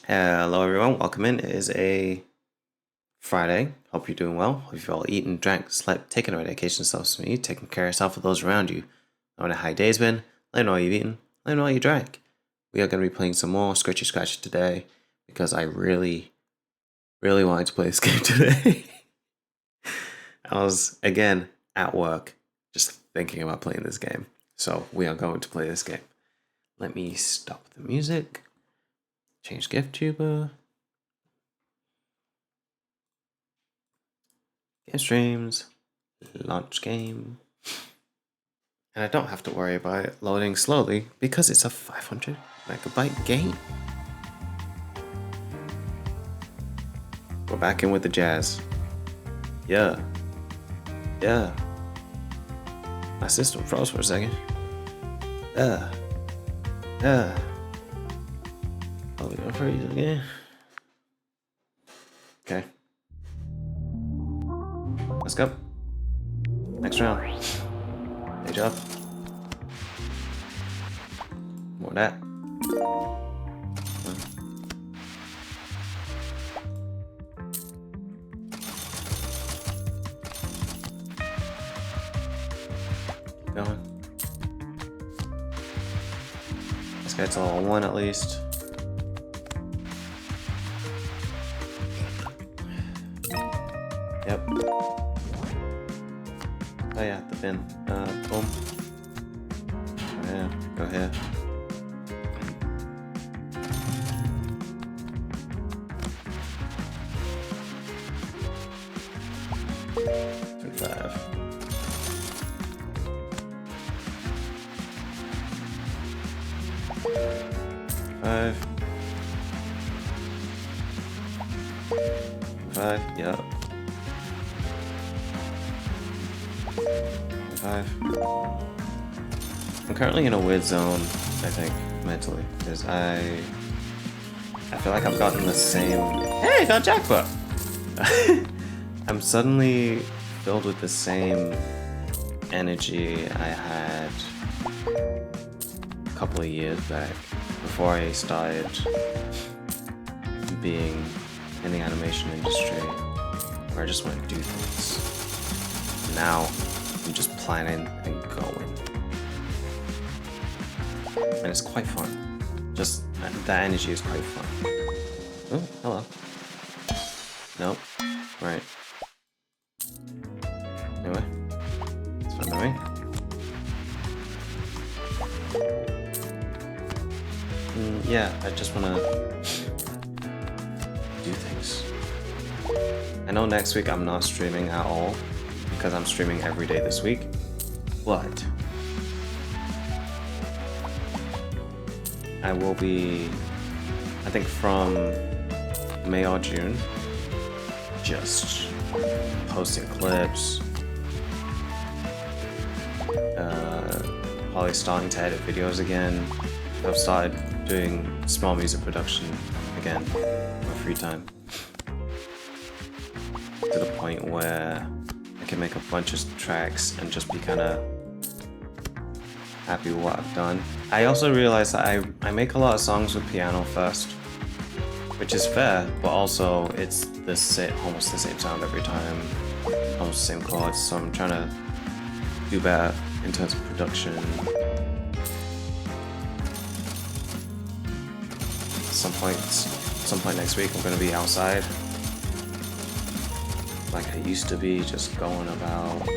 Hello everyone, welcome in. It is a Friday. Hope you're doing well. Hope you've all eaten, drank, slept, taken a medication, self-me, taking care of yourself and those around you. I know how your day's been. Let me know what you've eaten. Let me know what you drank. We are going to be playing some more Scritchy Scratchy today because I really wanted to play this game today. I was, again, at work, just thinking about playing this game. So we are going to play this game. Let me stop the music. Change gift tuber. Game streams. Launch game. And I don't have to worry about it loading slowly because it's a 500 megabyte game. We're back in with the jazz. Yeah. My system froze for a second. Oh, we're gonna freeze again. Okay. Let's go. Next round. Page up. More of that. Keep going. This guy's all one at least. Yep. Oh yeah, the bin. Boom. Yeah, go here. $25. Five, yep. 5. I'm currently in a weird zone, I think, mentally, because I feel like I've gotten the same. Hey, I got jackpot! I'm suddenly filled with the same energy I had a couple of years back before I started being in the animation industry, where I just want to do things. Now I'm just planning and going, and it's quite fun. Just that energy is quite fun. Oh, hello. Nope. Right. Anyway, let's find my way. Yeah, I just wanna do things. I know next week I'm not streaming at all because I'm streaming every day this week, but I will be, I think from May or June, just posting clips, probably starting to edit videos again. I've started doing small music production again in my free time, to the point where I can make a bunch of tracks and just be kind of happy with what I've done. I also realized that I make a lot of songs with piano first, which is fair, but also it's almost the same sound every time, almost the same chords, so I'm trying to do better in terms of production. Some point next week I'm going to be outside like I used to be, just going about,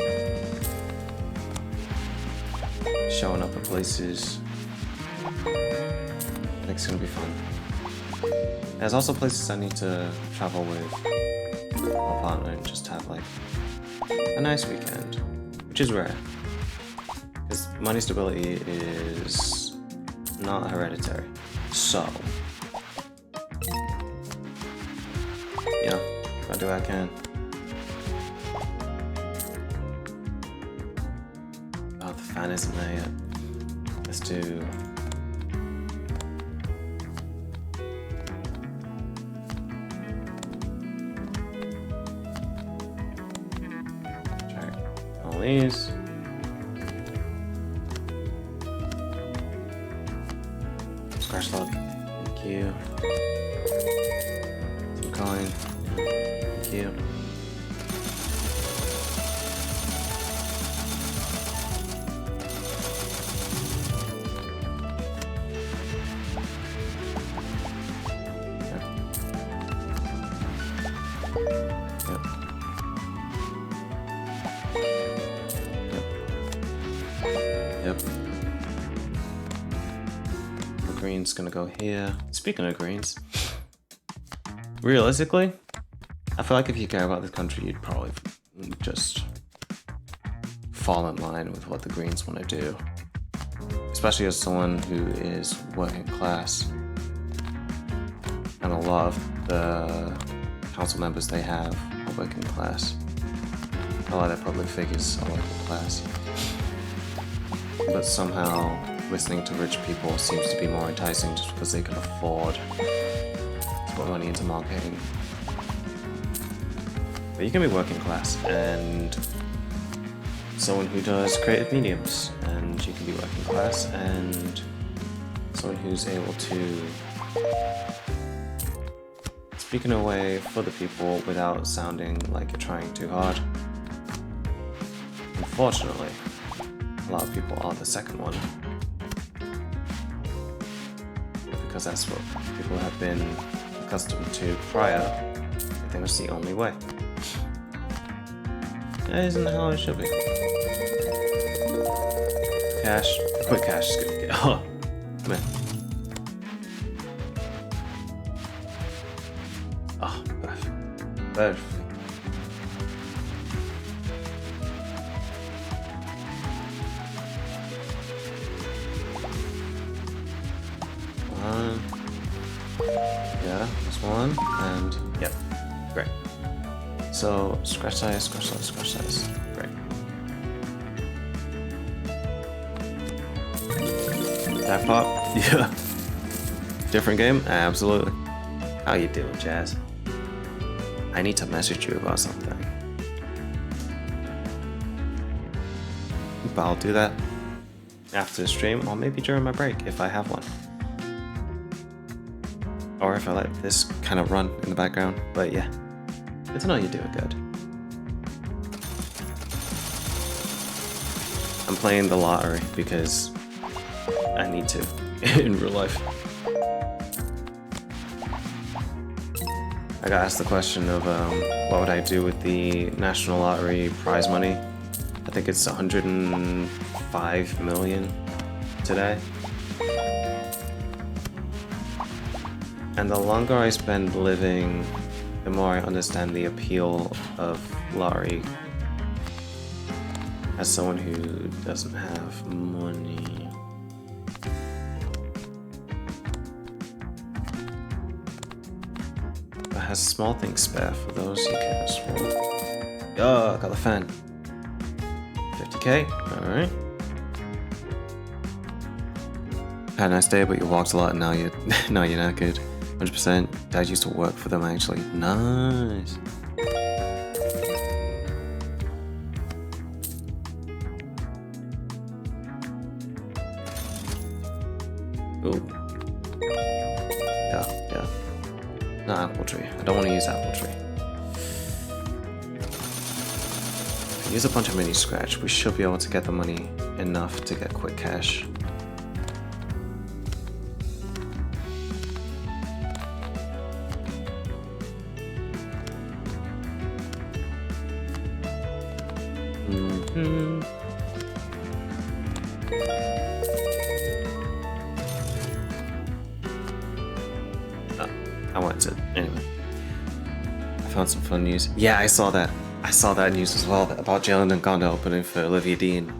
showing up at places. I think it's going to be fun. There's also places I need to travel with my partner and just have like a nice weekend, which is rare, because money stability is not hereditary. So, you know, I do what I can. Oh, the fan isn't there yet. Let's do. Check all these. Scratch log. Thank you. coin. Thank you. Yep. The green's gonna go here. Speaking of greens, realistically, I feel like if you care about this country, you'd probably just fall in line with what the greens want to do. Especially as someone who is working class. And a lot of the council members they have are working class. A lot of their public figures are working class. But somehow, listening to rich people seems to be more enticing just because they can afford to put money into marketing. But you can be working class and someone who does creative mediums, and you can be working class and someone who's able to speak in a way for the people without sounding like you're trying too hard. Unfortunately, a lot of people are the second one. Because that's what people have been accustomed to prior. I think that's the only way. That isn't how it should be. Cash. Quick cash is good. Oh, man. Oh, perfect. Perfect. Yeah, that's one, and yep, great. So scratch size, scratch size, scratch size, great. That pop, yeah. Different game, absolutely. How you doing, Jazz? I need to message you about something. But I'll do that after the stream, or maybe during my break if I have one. Or if I let this kind of run in the background, but yeah. Good to know you're doing good. I'm playing the lottery because I need to in real life. I got asked the question of what would I do with the National Lottery prize money. I think it's 105 million today. And the longer I spend living, the more I understand the appeal of lottery as someone who doesn't have money. But has small things spare for those you can't afford. Oh, I got the fan. 50k, alright. Had a nice day, but you walked a lot and now you're not good. 100%. Dad used to work for them actually. Nice. Ooh. Yeah. Not apple tree. I don't want to use apple tree. If we use a bunch of mini scratch, we should be able to get the money enough to get quick cash. I wanted to, anyway. I found some fun news. Yeah, I saw that. I saw that news as well about Jalen and Conteh opening for Olivia Dean.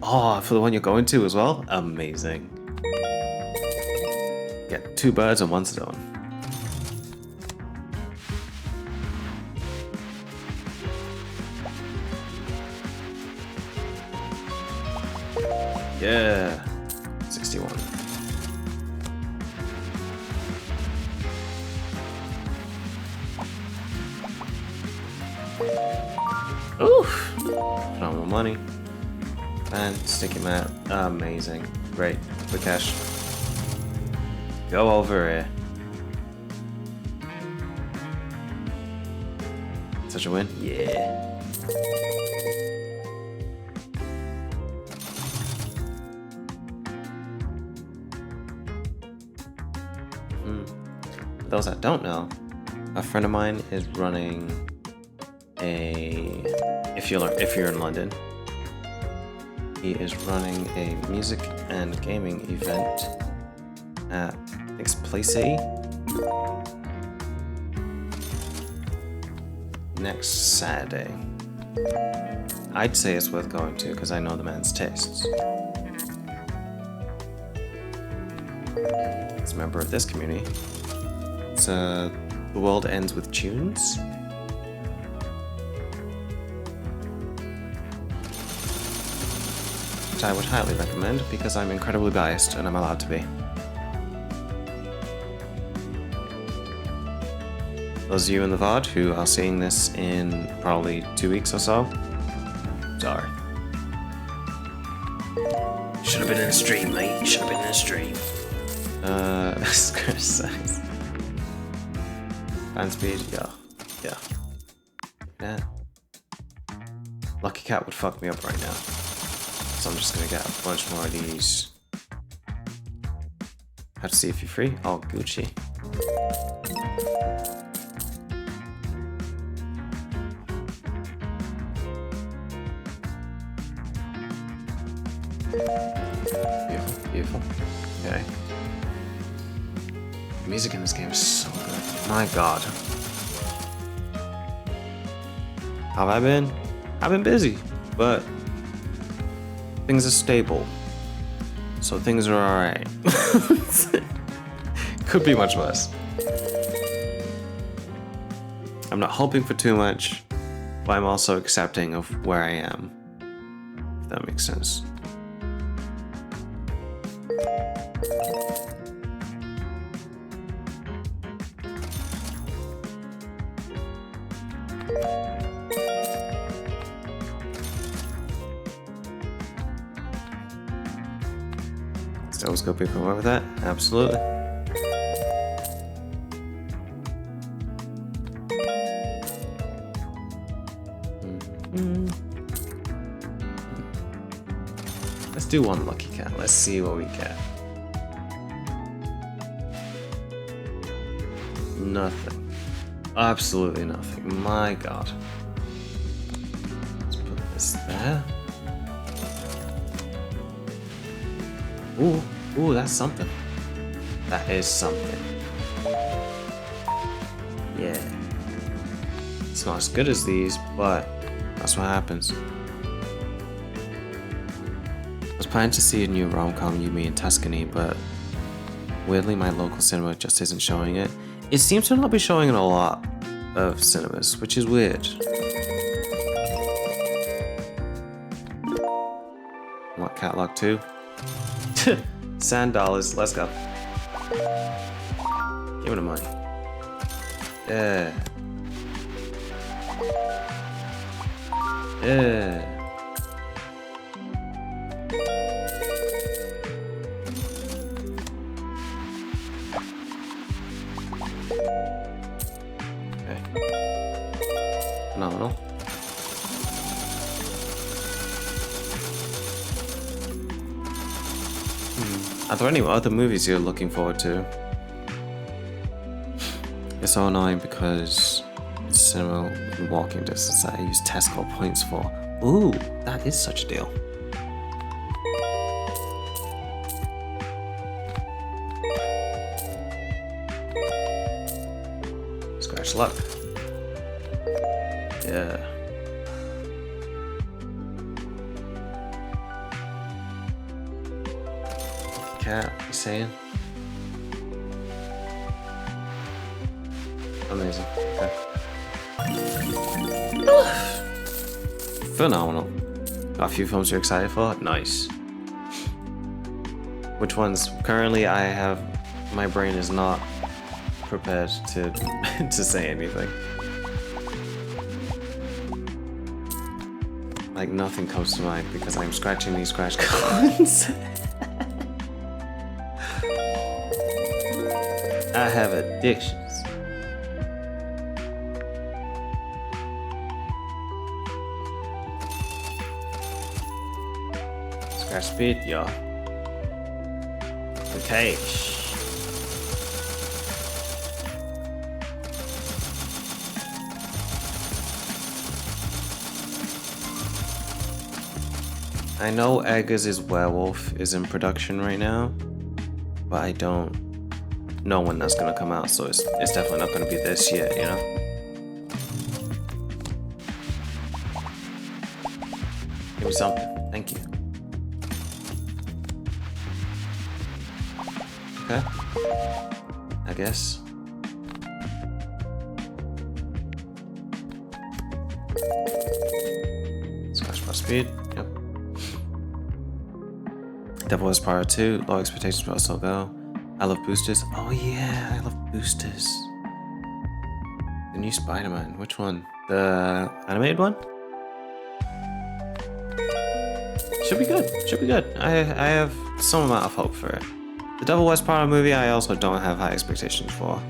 For the one you're going to as well? Amazing. Get 2 birds and 1 stone. Yeah. 61. Oof! Phenomenal money. And sticky mat. Amazing. Great. Quick cash. Go over here. Such a win? Yeah. For those that don't know, a friend of mine is running a. If you're in London, he is running a music and gaming event at I think it's Place A next Saturday. I'd say it's worth going to because I know the man's tastes. As a member of this community, it's The World Ends with Tunes. Which I would highly recommend because I'm incredibly biased and I'm allowed to be. Those of you in the VOD who are seeing this in probably 2 weeks or so, sorry. Should have been in a stream, mate. Should have been in a stream. Size. Fan speed, yeah. Lucky Cat would fuck me up right now. So I'm just gonna get a bunch more of these. How to see if you're free? Oh, Gucci. Beautiful. Okay. The music in this game is so good. My god. How have I been? I've been busy, but things are stable. So things are alright. Could be much worse. I'm not hoping for too much, but I'm also accepting of where I am. If that makes sense. Always go people over that, absolutely. Let's do one Lucky Cat. Let's see what we get. Nothing. Absolutely nothing. My god. Let's put this there. Ooh, that's something. That is something. Yeah. It's not as good as these, but that's what happens. I was planning to see a new rom-com, You, Me, and Tuscany, but weirdly my local cinema just isn't showing it. It seems to not be showing in a lot of cinemas, which is weird. What, Catalog 2? Sand dollars, let's go. Give me the money. Yeah. Yeah. Okay. Phenomenal. Are there any other movies you're looking forward to? It's so annoying because it's cinema in walking distance that I use Tesco points for. Ooh, that is such a deal. Scratch luck. Yeah. Cat, you saying? Amazing. Okay. Phenomenal. Got a few films you're excited for? Nice. Which ones? Currently, my brain is not prepared to to say anything. Like nothing comes to mind because I'm scratching these scratch cards. I have addictions. Crash speed, ja. Okay. I know Eggers' werewolf is in production right now, but I don't know when that's gonna come out, so it's definitely not gonna be this year, you know? Give me something, thank you. Okay, I guess. Scratch bar speed, yep. Devil Wears Prada 2, low expectations but I'll still go. I love boosters. Oh yeah, I love boosters. The new Spider-Man, which one? The animated one? Should be good, should be good. I have some amount of hope for it. The Devil Wears Prada movie I also don't have high expectations for.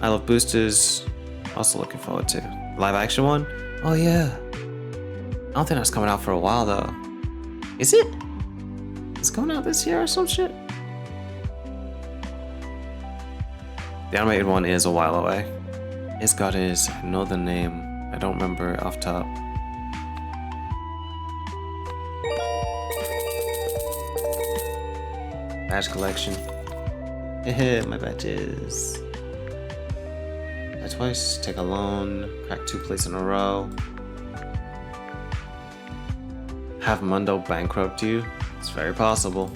I love boosters, also looking forward to. Live action one? Oh yeah. I don't think that's coming out for a while though. Is it? It's coming out this year or some shit? The animated one is a while away. It's got his northern name. I don't remember it off top. Badge collection. Hehe, my badges. Die twice, take a loan, crack 2 plates in a row. Have Mundo bankrupt you? It's very possible.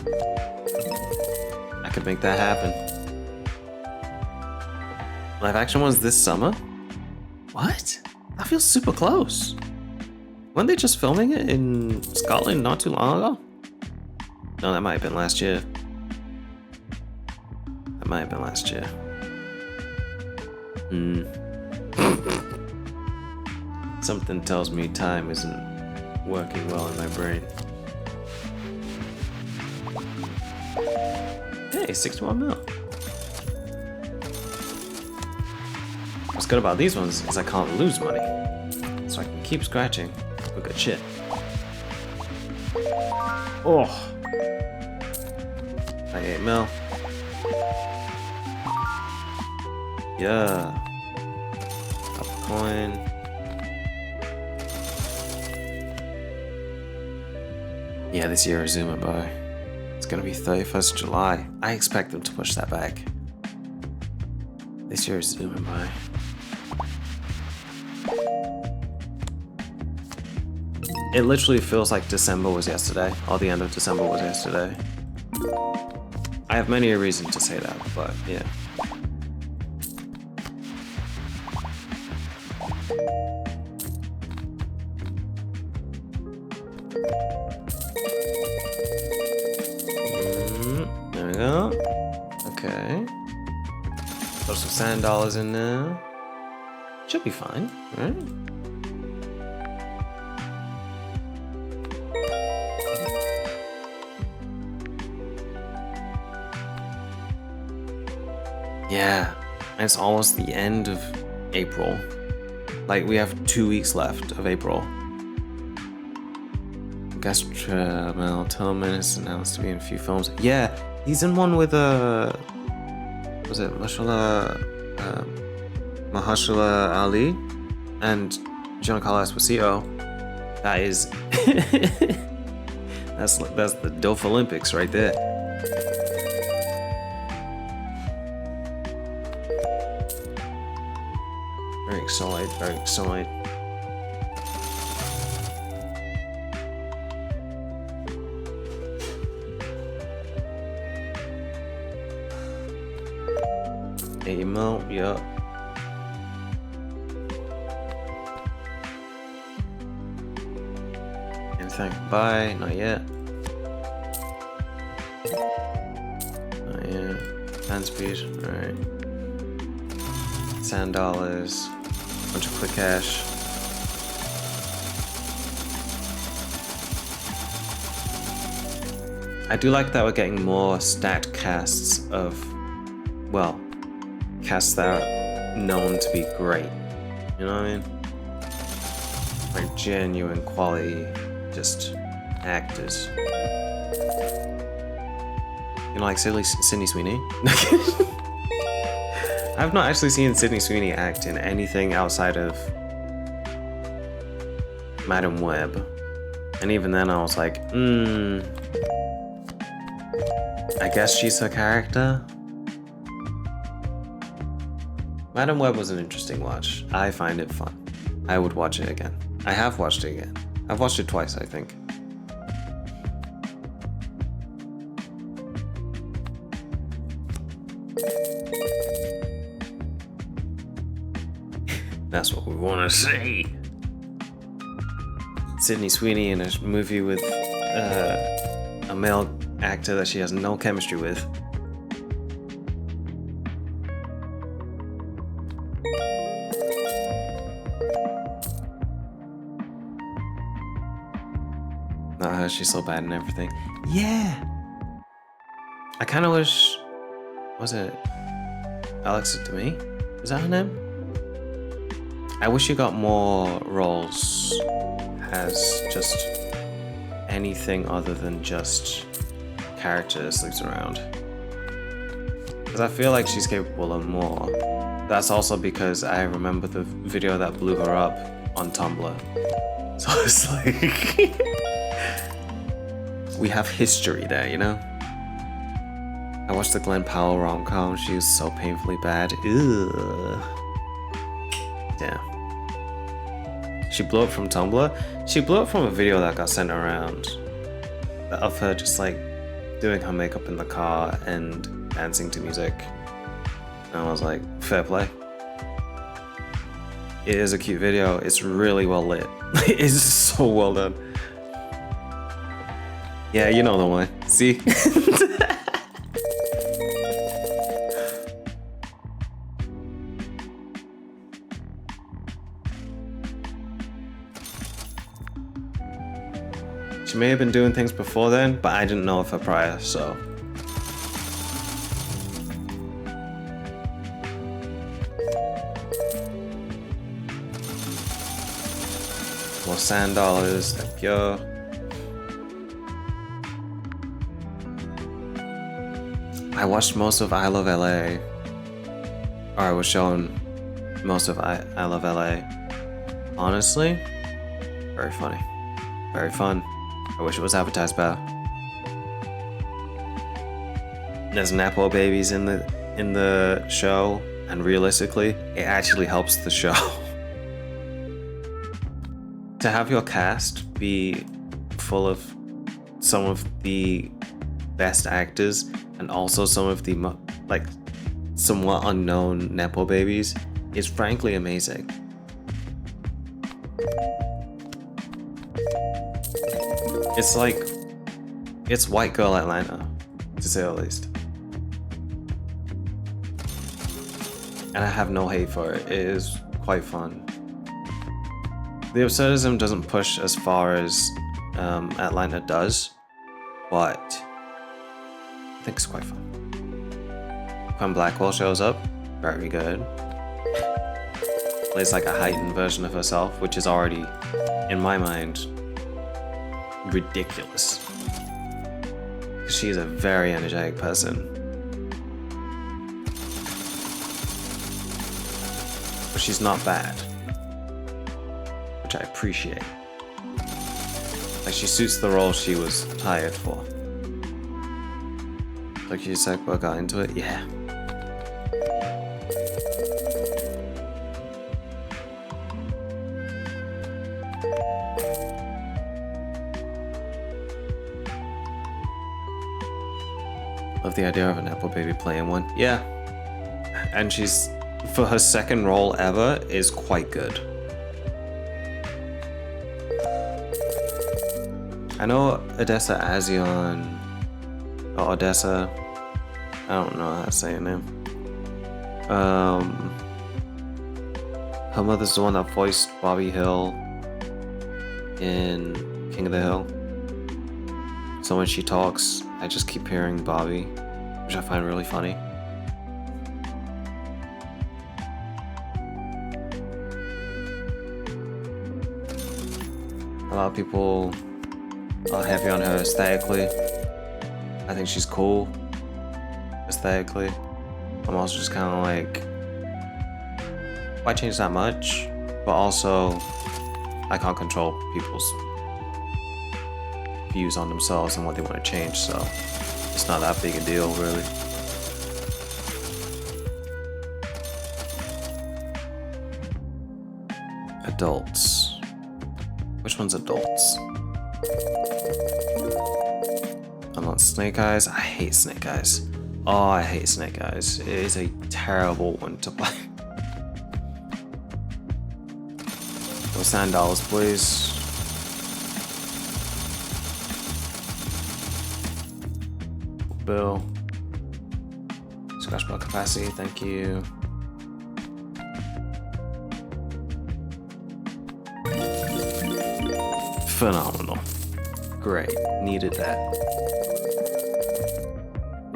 I could make that happen. Live action one's this summer? What? That feels super close. Weren't they just filming it in Scotland not too long ago? No, that might have been last year. That might have been last year. Something tells me time isn't working well in my brain. Hey, 61 mil. What's good about these ones is I can't lose money. So I can keep scratching for good shit. Oh. 98 mil. Yeah. Up a coin. Yeah, this year is zooming by. It's gonna be 31st July. I expect them to push that back. This year is zooming by. It literally feels like December was yesterday, or the end of December was yesterday. I have many a reason to say that, but yeah. There we go. Okay. Throw some sand dollars in there. Should be fine, right? Yeah, and it's almost the end of April. Like, we have 2 weeks left of April. Gastramel Tillman is announced to be in a few films. Yeah, he's in one with was it Mahershala Ali and Giancarlo Esposito. That is that's the DOF Olympics right there. Very excited, very excited. Email, yeah. Anything? Bye, not yet. Not yet. Hand speed, alright. $10. Bunch of quick cash. I do like that we're getting more stacked casts of, well, casts that are known to be great. You know what I mean? Like genuine quality, just actors. You know, like Sydney Sweeney? I've not actually seen Sydney Sweeney act in anything outside of Madam Web. And even then I was like, I guess she's her character? Madam Web was an interesting watch. I find it fun. I would watch it again. I have watched it again. I've watched it twice, I think. That's what we want to see. Sydney Sweeney in a movie with a male actor that she has no chemistry with. Not her, she's so bad and everything. Yeah! I kind of wish... Was it Alexa to me? Is that her name? I wish you got more roles as just anything other than just character that sleeps around. Because I feel like she's capable of more. That's also because I remember the video that blew her up on Tumblr. So it's like... we have history there, you know? I watched the Glenn Powell rom-com. She was so painfully bad. Ugh. Yeah. She blew up from Tumblr. She blew up from a video that got sent around of her just like doing her makeup in the car and dancing to music. And I was like, fair play. It is a cute video. It's really well lit. It is so well done. Yeah, you know the one. See? She may have been doing things before then, but I didn't know of her prior, so. More sand dollars, thank you. I watched most of I Love LA. Or I was shown most of I Love LA. Honestly, very funny. Very fun. I wish it was advertised better. There's Nepo babies in the show, and realistically, it actually helps the show. To have your cast be full of some of the best actors and also some of the like somewhat unknown Nepo babies is frankly amazing. It's like, it's white girl Atlanta, to say the least. And I have no hate for it. It is quite fun. The absurdism doesn't push as far as Atlanta does, but I think it's quite fun. When Blackwell shows up, very good. Plays like a heightened version of herself, which is already, in my mind, ridiculous. She's a very energetic person. But she's not bad, which I appreciate. Like, she suits the role she was hired for. Like you said, I got into it? Yeah. Love the idea of an Apple baby playing one. Yeah. And she's, for her second role ever, is quite good. I know Odessa Azion, or Odessa, I don't know how to say her name. Her mother's the one that voiced Bobby Hill in King of the Hill. So when she talks, I just keep hearing Bobby, which I find really funny. A lot of people heavy on her aesthetically. I think she's cool aesthetically. I'm also just kind of like, why change that much? But also, I can't control people's views on themselves and what they want to change, so it's not that big a deal, really. Adults. Which one's adults? I'm not Snake Eyes. I hate Snake Eyes. Oh, I hate Snake Eyes. It is a terrible one to play. No $10, please. Bill. Scratch block capacity, thank you. Phenomenal. Great, needed that.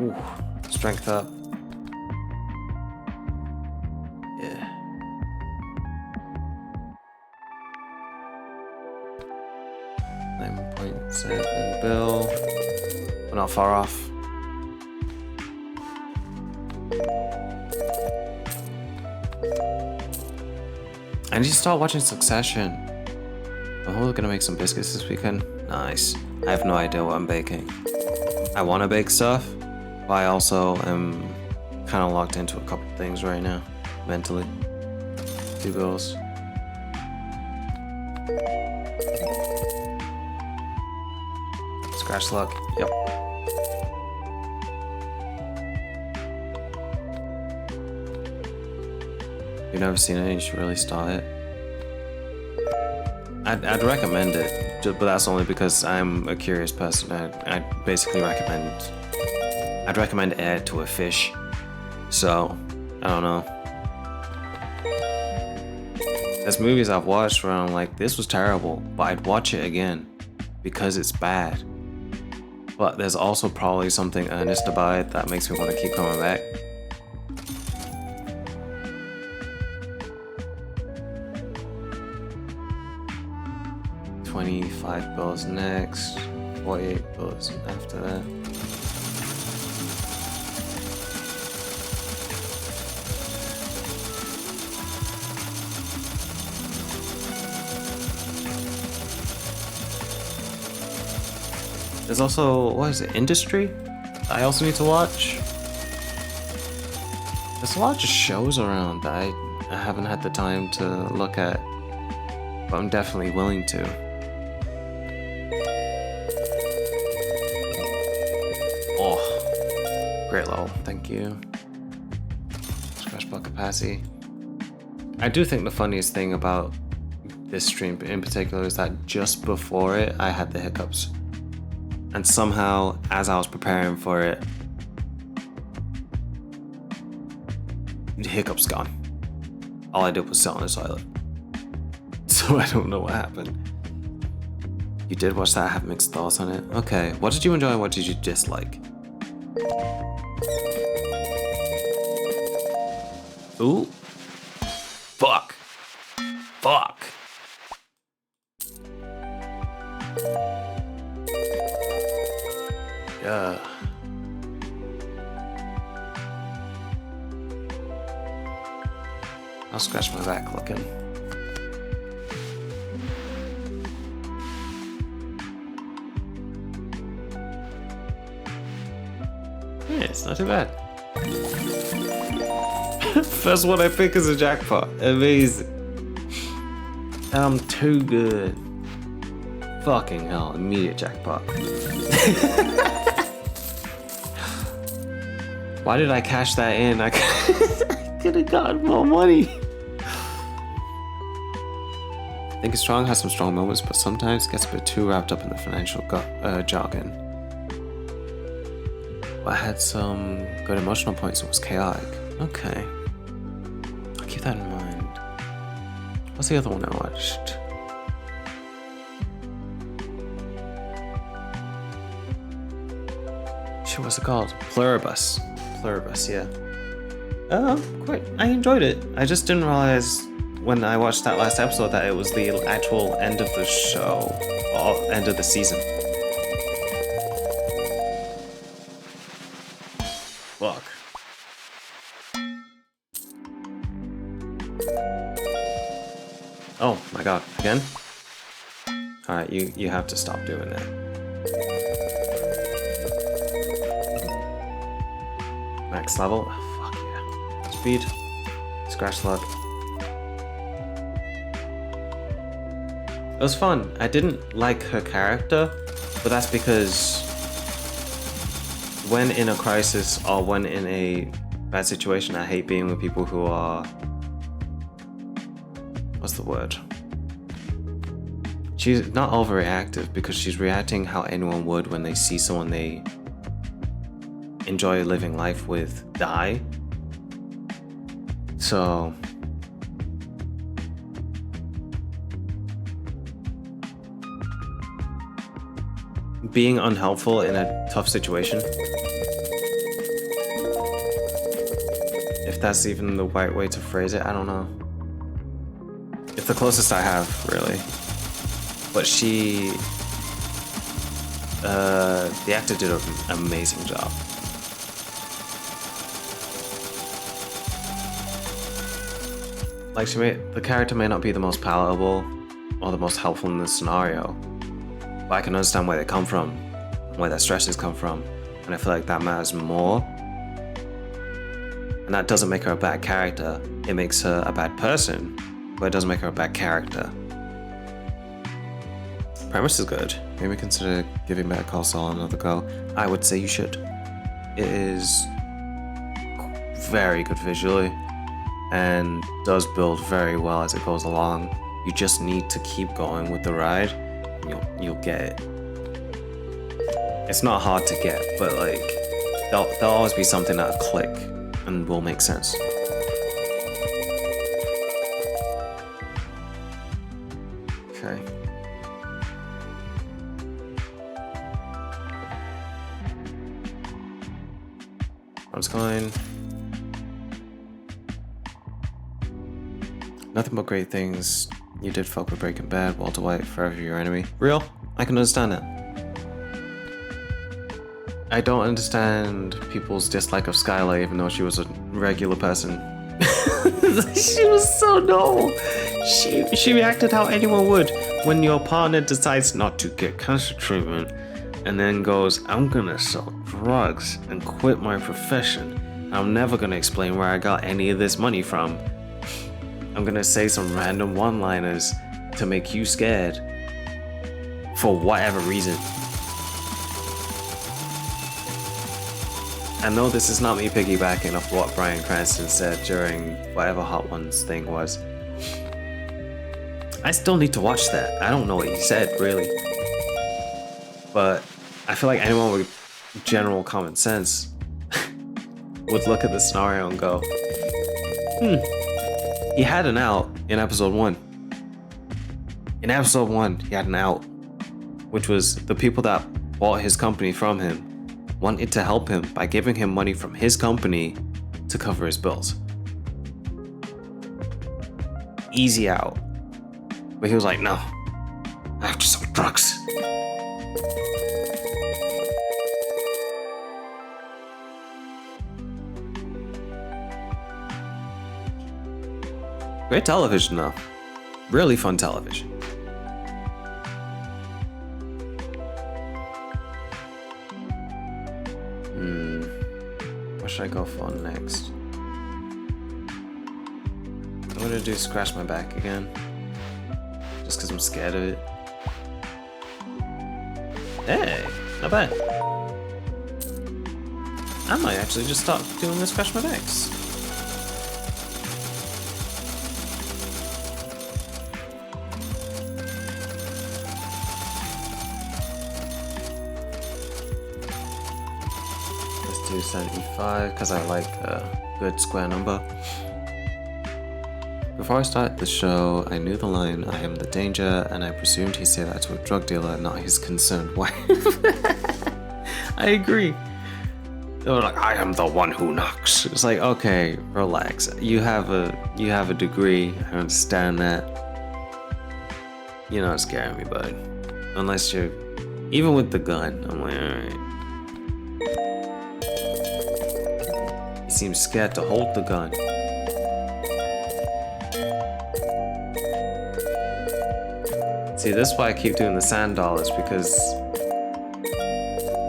Ooh, strength up. Yeah. $9.7 Bill. We're not far off. I need to start watching Succession. I'm probably gonna make some biscuits this weekend. Nice. I have no idea what I'm baking. I want to bake stuff, but I also am kind of locked into a couple things right now, mentally. 2 bills. Scratch luck. Yep. You've never seen it, you should really start it. I'd recommend it, but that's only because I'm a curious person. I'd basically recommend... I'd recommend air to a fish. So, I don't know. There's movies I've watched where I'm like, this was terrible, but I'd watch it again because it's bad. But there's also probably something earnest about it that makes me want to keep coming back. $25 next, $48 after that. There's also, what is it, Industry? I also need to watch. There's a lot of just shows around that I haven't had the time to look at, but I'm definitely willing to. Oh, great level, thank you. Scratch block capacity. I do think the funniest thing about this stream in particular is that just before it, I had the hiccups. And somehow, as I was preparing for it, the hiccups gone. All I did was sit on the toilet. So I don't know what happened. You did watch that, I have mixed thoughts on it. Okay, what did you enjoy and what did you dislike? Ooh. Fuck. Fuck. Yeah. I'll scratch my back looking. Yeah, it's not too bad. First one I pick is a jackpot. Amazing. I'm too good. Fucking hell, immediate jackpot. Why did I cash that in? I could have gotten more money. I think it's strong, has some strong moments, but sometimes gets a bit too wrapped up in the financial jargon. But I had some good emotional points and was chaotic. Okay. I'll keep that in mind. What's the other one I watched? Shit, what's it called? Pluribus. Pluribus, yeah. I enjoyed it. I just didn't realize when I watched that last episode that it was the actual end of the show, or end of the season. Oh my god, again? Alright, you have to stop doing that. Max level? Oh, fuck yeah. Speed. Scratch luck. It was fun. I didn't like her character, but that's because when in a crisis or when in a bad situation, I hate being with people who are... What's the word? She's not overreactive because she's reacting how anyone would when they see someone they enjoy living life with die. So being unhelpful in a tough situation, if that's even the right way to phrase it, I don't know. It's the closest I have, really. But the actor did an amazing job. Like, the character may not be the most palatable or the most helpful in this scenario, but I can understand where they come from, where their stresses come from, and I feel like that matters more. And that doesn't make her a bad character, it makes her a bad person, but it doesn't make her a bad character. Premise is good. Maybe consider giving Better Call Saul another go. I would say you should. It is very good visually and does build very well as it goes along. You just need to keep going with the ride and you'll get it. It's not hard to get, but like there'll always be something that'll click and will make sense. Okay. How's it going? Nothing but great things. You did fuck with Breaking Bad, Walter White, forever your enemy. Real? I can understand that. I don't understand people's dislike of Skylar even though she was a regular person. She was so normal. She reacted how anyone would when your partner decides not to get cancer treatment and then goes, I'm gonna sell drugs and quit my profession. I'm never gonna explain where I got any of this money from. I'm gonna say some random one-liners to make you scared for whatever reason. I know this is not me piggybacking off what Bryan Cranston said during whatever Hot Ones thing was. I still need to watch that. I don't know what he said, really. But I feel like anyone with general common sense would look at the scenario and go, he had an out in episode 1. In episode 1, he had an out, which was the people that bought his company from him wanted to help him by giving him money from his company to cover his bills. Easy out. But he was like, no, I have to sell drugs. Great television though. Really fun television. What should I go for next? I'm gonna do Scratch My Back again. Just because I'm scared of it. Hey, not bad. I might actually just start doing the Scratch My Backs. Let's do 75 because I like a good square number. Before I started the show, I knew the line, I am the danger, and I presumed he'd say that to a drug dealer, not his concerned wife. I agree. They were like, I am the one who knocks. It's like, okay, relax. You have a degree, I understand that. You're not scaring me, bud. Unless you're, even with the gun, I'm like, alright. He seems scared to hold the gun. See, this is why I keep doing the sand dollars, because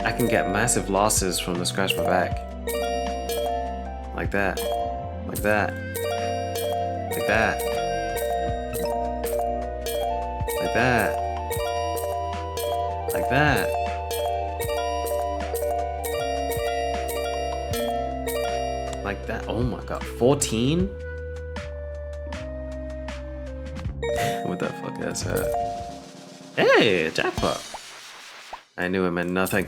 I can get massive losses from the scratch my back. Like that. Like that. Like that. Like that. Like that. Like that. Oh my god. 14? What the fuck is that? Hey, jackpot. I knew it meant nothing.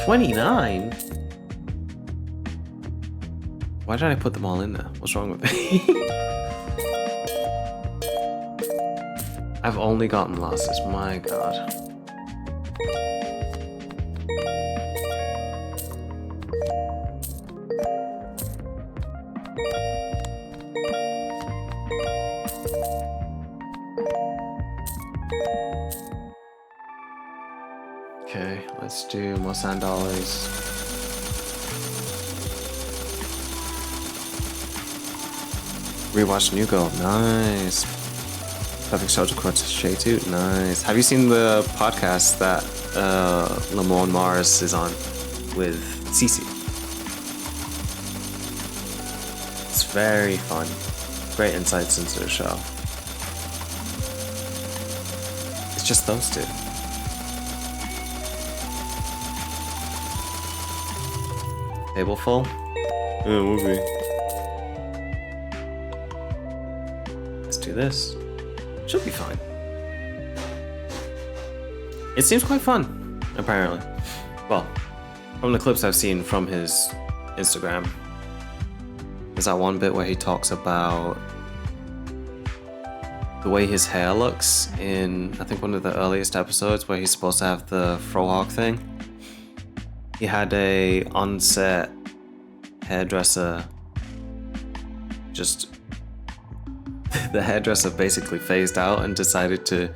$29? Why did I put them all in there? What's wrong with me? I've only gotten losses, my god. Okay, let's do more sand dollars. Rewatch New Girl, nice. Perfect Shelter Crochet too, nice. Have you seen the podcast that Lamorne Morris is on with Cece? It's very fun. Great insights into the show. It's just those two. Table full? Yeah, it will be. Let's do this. Should be fine. It seems quite fun, apparently. Well, from the clips I've seen from his Instagram. There's that one bit where he talks about the way his hair looks in, I think, one of the earliest episodes where he's supposed to have the frohawk thing. He had a on-set hairdresser just... the hairdresser basically phased out and decided to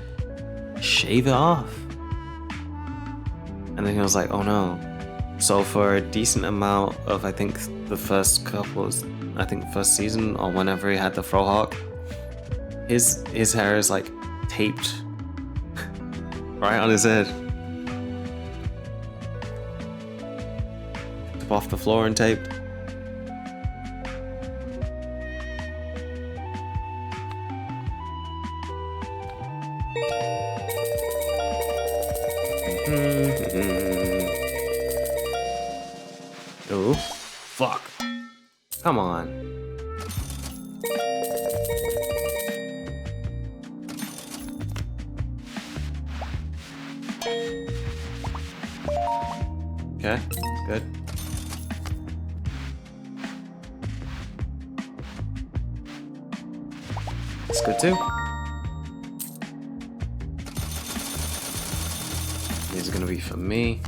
shave it off. And then he was like, oh no. So for a decent amount of, I think, the first first season or whenever he had the frohawk, his hair is like taped right on his head. Off the floor and taped. Oh, fuck. Come on. Okay, good. That's good too. These are gonna be for me.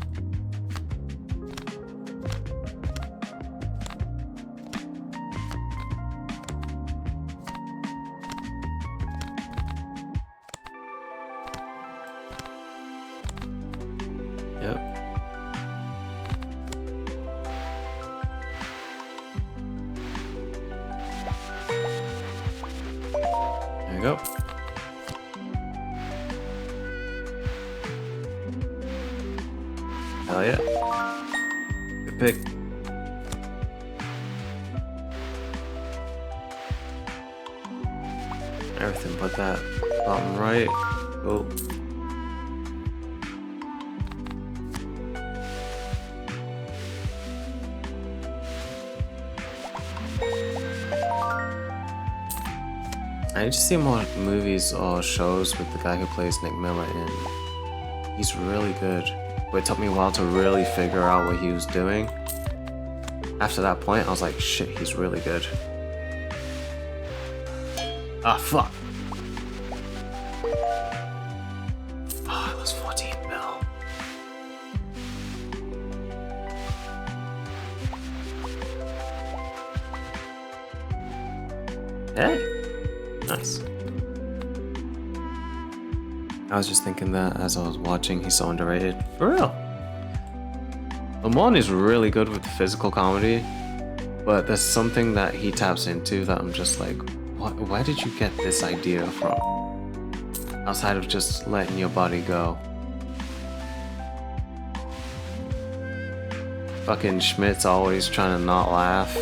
Yep. There you go. Hell yeah. Good pick. Everything but that bottom right. Oh. I need to see more movies or shows with the guy who plays Nick Miller in. He's really good. But it took me a while to really figure out what he was doing. After that point, I was like, shit, he's really good. Ah, fuck. Oh, it was 14 mil. Hey. Nice. I was just thinking that as I was watching, he's so underrated. For real. Lamont is really good with physical comedy, but there's something that he taps into that I'm just like, why did you get this idea from? Outside of just letting your body go. Fucking Schmidt's always trying to not laugh.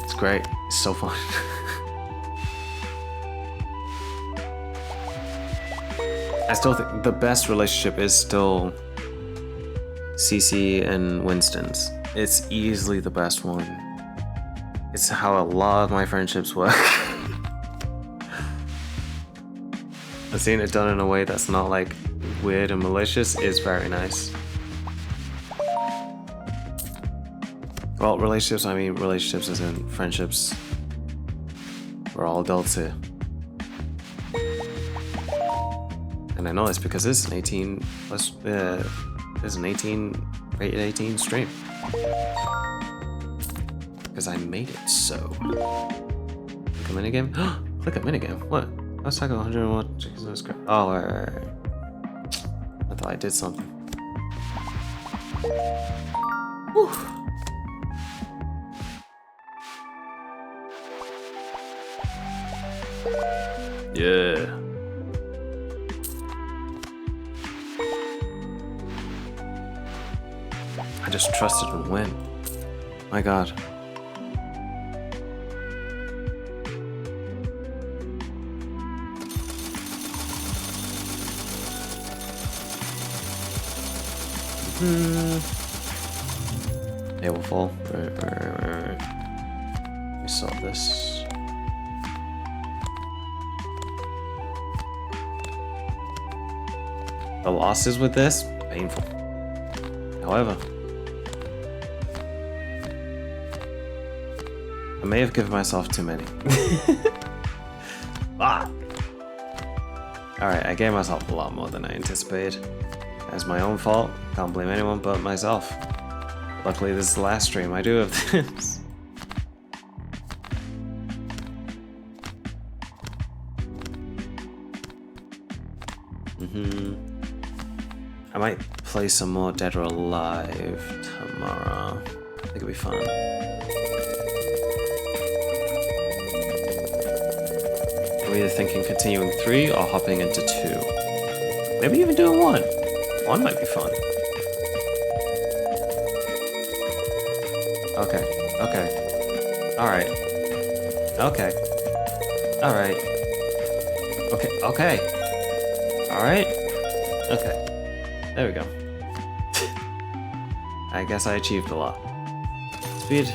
It's great. It's so fun. I still think the best relationship is still Cece and Winston's. It's easily the best one. It's how a lot of my friendships work. I've seen it done in a way that's not like weird and malicious is very nice. Well, relationships, I mean relationships as in friendships. We're all adults here. And I know this because this is an 18 plus, this is an 18, rated 18 stream. Because I made it so. Click a minigame? Click a minigame? What? Let's talk 101. Jesus Christ. Oh, right. I thought I did something. Whew. Yeah. I just trusted and win. My God. It will fall. Right. We saw this. The losses with this, painful. However, I may have given myself too many. Ah! Alright, I gave myself a lot more than I anticipated. That's my own fault. Can't blame anyone but myself. Luckily, this is the last stream I do of this. I might play some more Dead or Alive tomorrow. I think it'll be fun. I'm either thinking continuing 3 or hopping into 2. Maybe even doing 1. 1 might be fun. Okay. Alright. Okay. Alright. Okay. Alright. Okay. There we go. I guess I achieved a lot. Speed.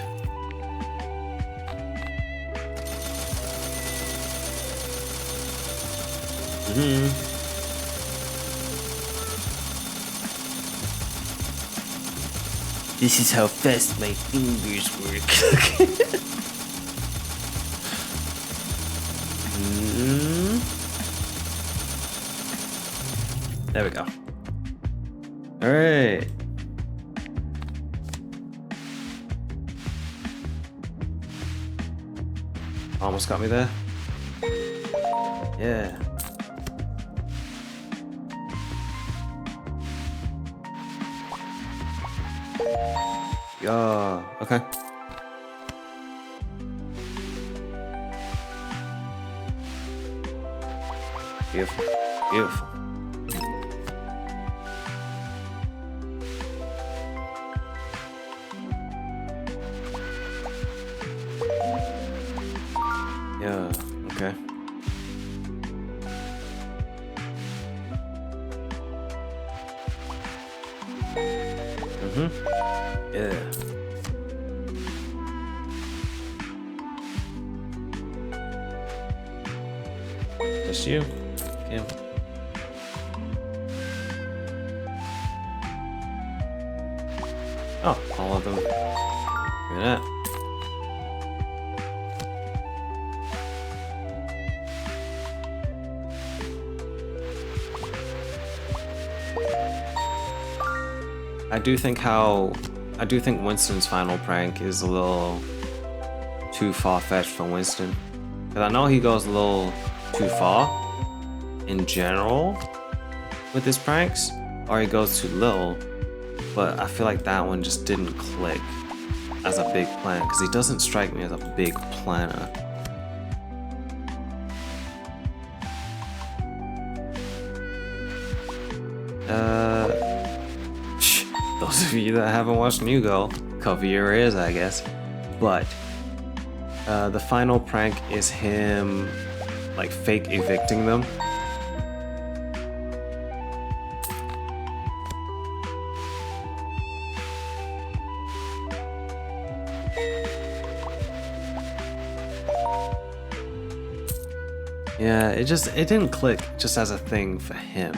This is how fast my fingers work. There we go. Alright. Almost got me there. Yeah. Yeah, okay. Beautiful. Beautiful. Yeah, okay. Yeah. Just you? Kim. Oh, all of them. Look at that. I do think Winston's final prank is a little too far-fetched for Winston. Because I know he goes a little too far, in general with his pranks, or he goes too little. But I feel like that one just didn't click as a big plan, because he doesn't strike me as a big planner. Those of you that haven't watched New Girl, cover your ears, I guess. But the final prank is him like fake evicting them. Yeah, it didn't click just as a thing for him.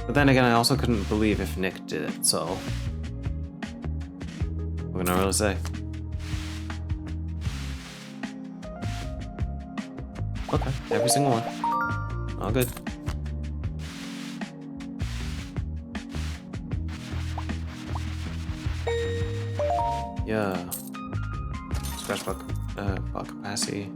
But then again, I also couldn't believe if Nick did it, so what can I really say? Okay, every single one. All good. Yeah. Scratch buck capacity.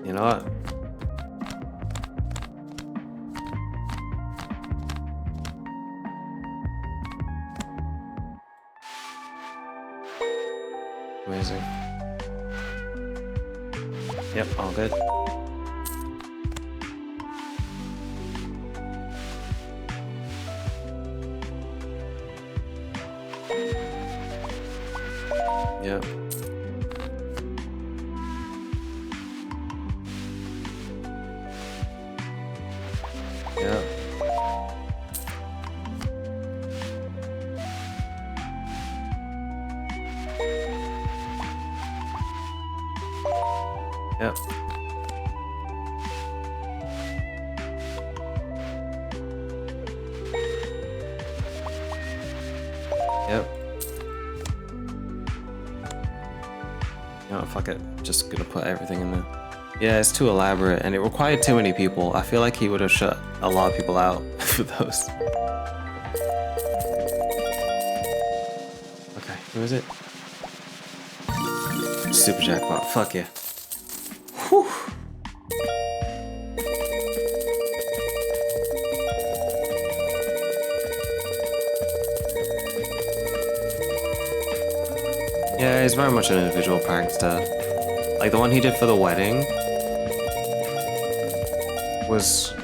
You know what? Amazing. Yep, all good. Yep. Yep. Yep. Yep. You know, fuck it. Just gonna put everything in there. Yeah, it's too elaborate and it required too many people. I feel like he would have shut a lot of people out for those. Okay, who is it? Super jackpot. Fuck yeah. Whew. Yeah, he's very much an individual prankster. Like the one he did for the wedding was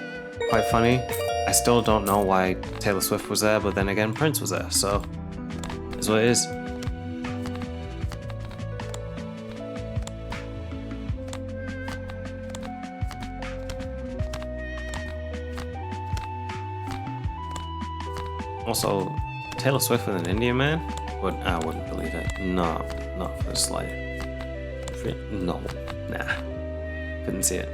quite funny. I still don't know why Taylor Swift was there, but then again Prince was there, so it's what it is. Also, Taylor Swift with an Indian man? I wouldn't believe it. No, not for a slight. No, nah. Couldn't see it.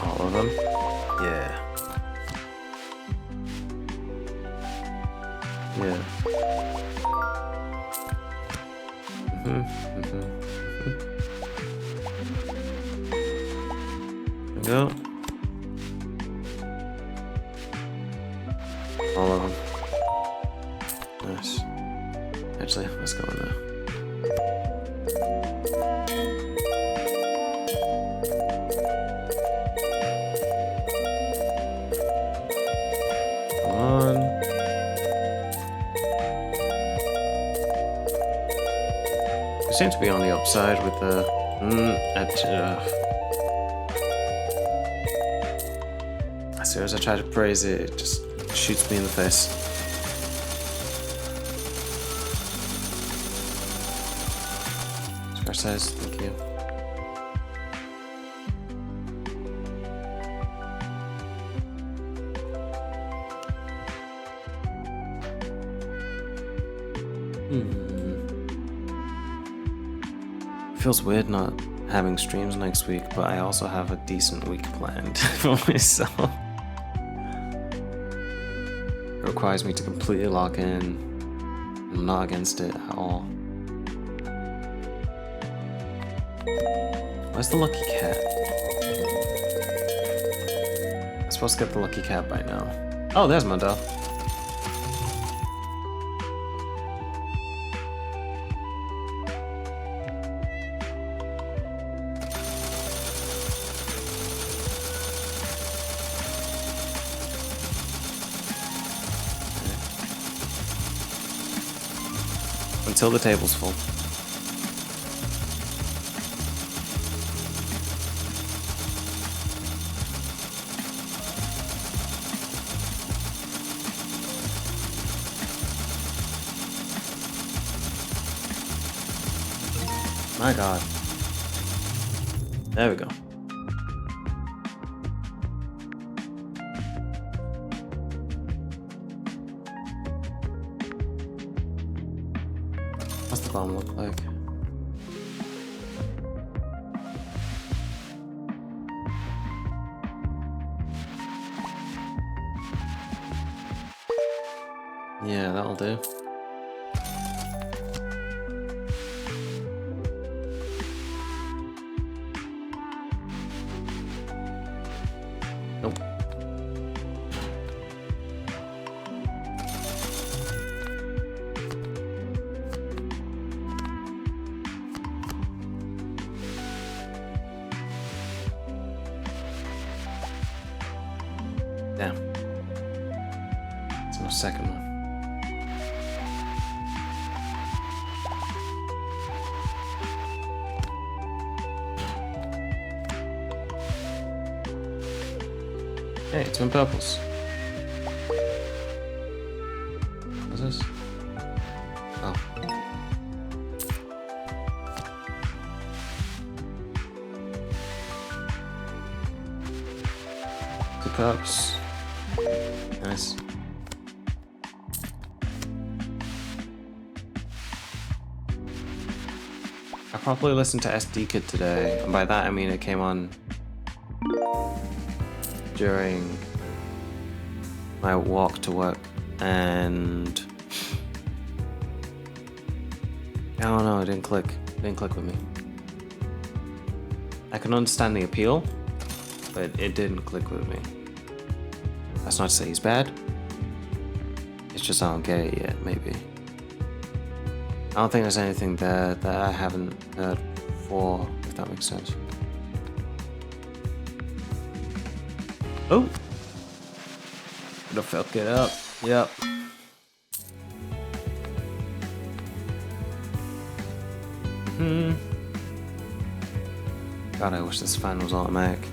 All of them? Yeah. Yeah. There we go. All of them. Nice. Actually, let's go in there. Come on. We seem to be on the upside with the as soon as I try to praise it, it just shoots me in the face. Car size, thank you. Feels weird not having streams next week, but I also have a decent week planned for myself. It requires me to completely lock in. I'm not against it at all. Where's the lucky cat? I'm supposed to get the lucky cat by now. Oh, there's Mundo. Until the table's full. My God. There we go. What's the bomb look like? Yeah, that'll do. Nope. Damn. There's no second one. Hey, twin purples. What's this? Oh. Two cups. Nice. I probably listened to SD Kid today, and by that I mean it came on during my walk to work, and I don't know, it didn't click. It didn't click with me. I can understand the appeal, but it didn't click with me. That's not to say he's bad. It's just I don't get it yet, maybe. I don't think there's anything there that I haven't heard before, if that makes sense. Oh! Could have fucked it up. Yep. God, I wish this fan was automatic.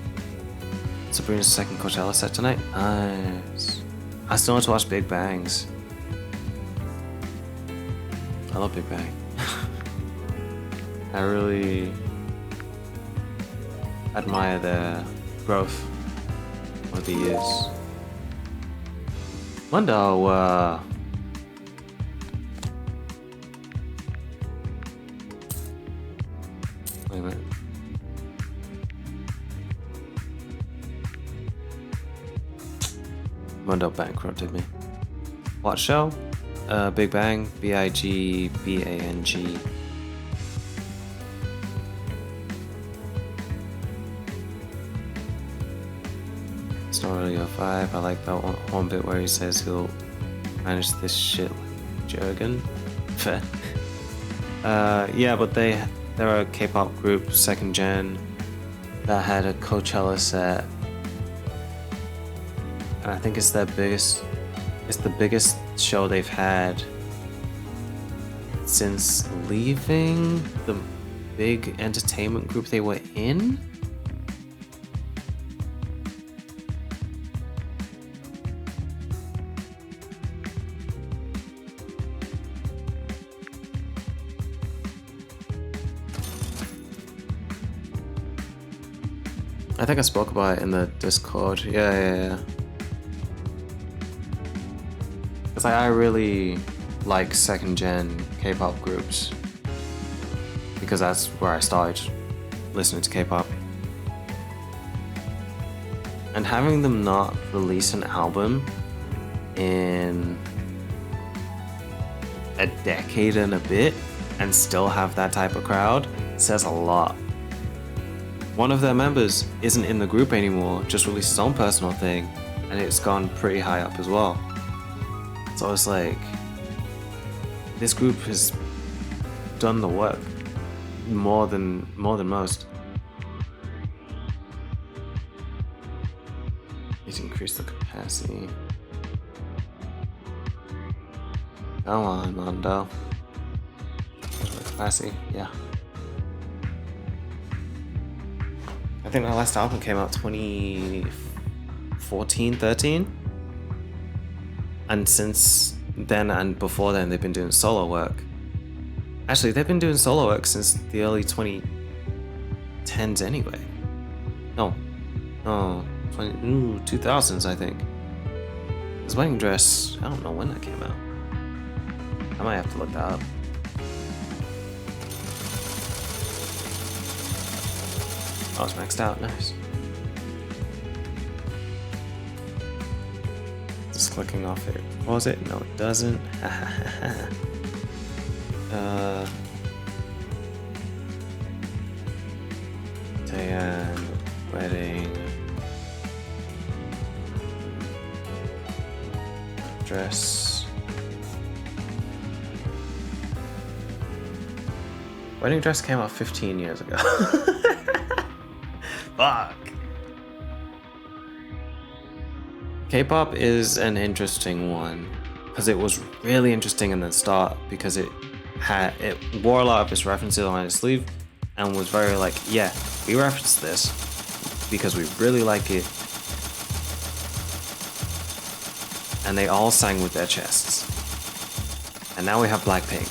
Sabrina's second Coachella set tonight? Nice. I still want to watch Big Bangs. I love Big Bang. I really admire their growth over the years. Mundo, wait a minute. Mundo bankrupted me. What show? Big Bang, B-I-G-B-A-N-G. It's not really a vibe. I like that one bit where he says he'll manage this shit like Jurgen. Fair. Yeah, but they're a K-pop group, second gen, that had a Coachella set. And I think it's the biggest show they've had since leaving the big entertainment group they were in. I think I spoke about it in the Discord. Yeah. Because I really like second gen K-pop groups. Because that's where I started listening to K-pop. And having them not release an album in a decade and a bit and still have that type of crowd says a lot. One of their members isn't in the group anymore, just released his own personal thing, and it's gone pretty high up as well. So it's like, this group has done the work more than most. Need to increase the capacity. Come on, Mondo. Capacity, yeah. I think my last album came out 2014, 13. And since then and before then, they've been doing solo work. Actually, they've been doing solo work since the early 2010s anyway. No, 2000s, I think. His Wedding Dress, I don't know when that came out. I might have to look that up. Oh, it's maxed out, nice. Just clicking off it. Pause it? No, it doesn't. Taeyeon, wedding. Dress. Wedding Dress came out 15 years ago. Fuck. K-pop is an interesting one because it was really interesting in the start because it wore a lot of its references on its sleeve and was very like, yeah, we referenced this because we really like it. And they all sang with their chests. And now we have Blackpink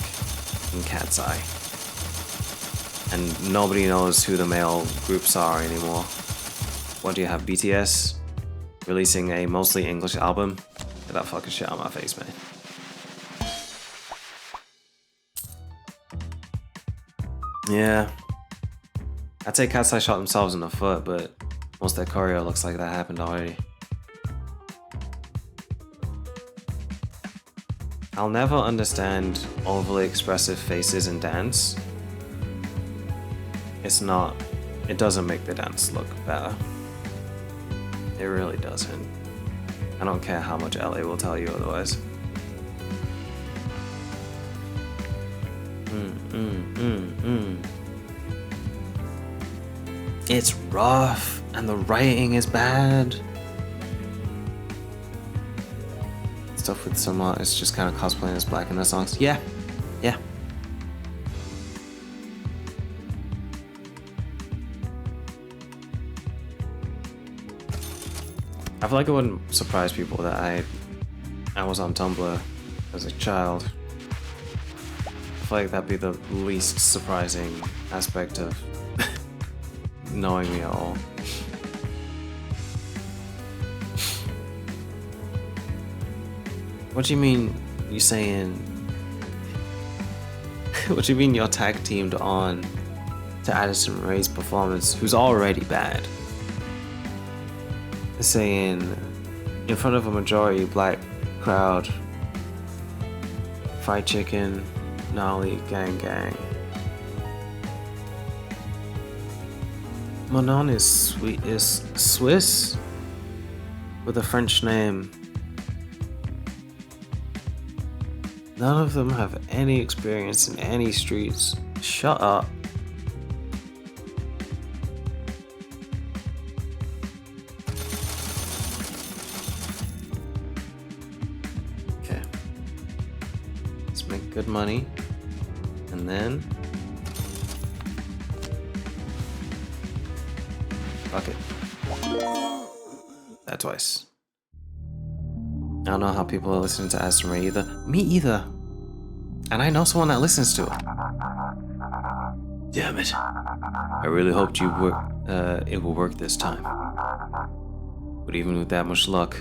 and Cat's Eye. And nobody knows who the male groups are anymore. What do you have? BTS releasing a mostly English album? Get that fucking shit on my face, man. Yeah. I'd say Cat's Eye shot themselves in the foot, but most of their choreo looks like that happened already. I'll never understand overly expressive faces in dance. It doesn't make the dance look better. It really doesn't. I don't care how much LA will tell you otherwise. It's rough and the writing is bad. Stuff with some artists just kind of cosplaying as black in their songs. Yeah. I feel like it wouldn't surprise people that I was on Tumblr as a child. I feel like that'd be the least surprising aspect of knowing me at all. What do you mean you saying... What do you mean you're tag teamed on to Addison Rae's performance, who's already bad? Saying in front of a majority black crowd, fried chicken, gnarly, gang. Monon is Swiss with a French name. None of them have any experience in any streets. Shut up. Okay. Let's make good money. And then... fuck it. That twice. I don't know how people are listening to Addison Rae either. Me either. And I know someone that listens to it. Damn it. I really hoped you were It will work this time. But even with that much luck,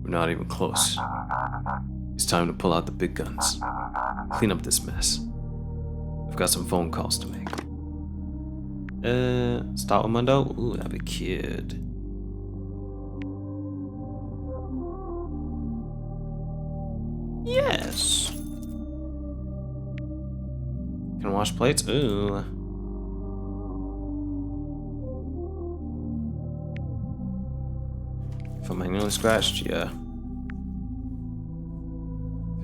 we're not even close. It's time to pull out the big guns. Clean up this mess. I've got some phone calls to make. Start with Mundo? Ooh, that'd be cute. Yes! Can wash plates? Ooh. For manually scratched? Yeah.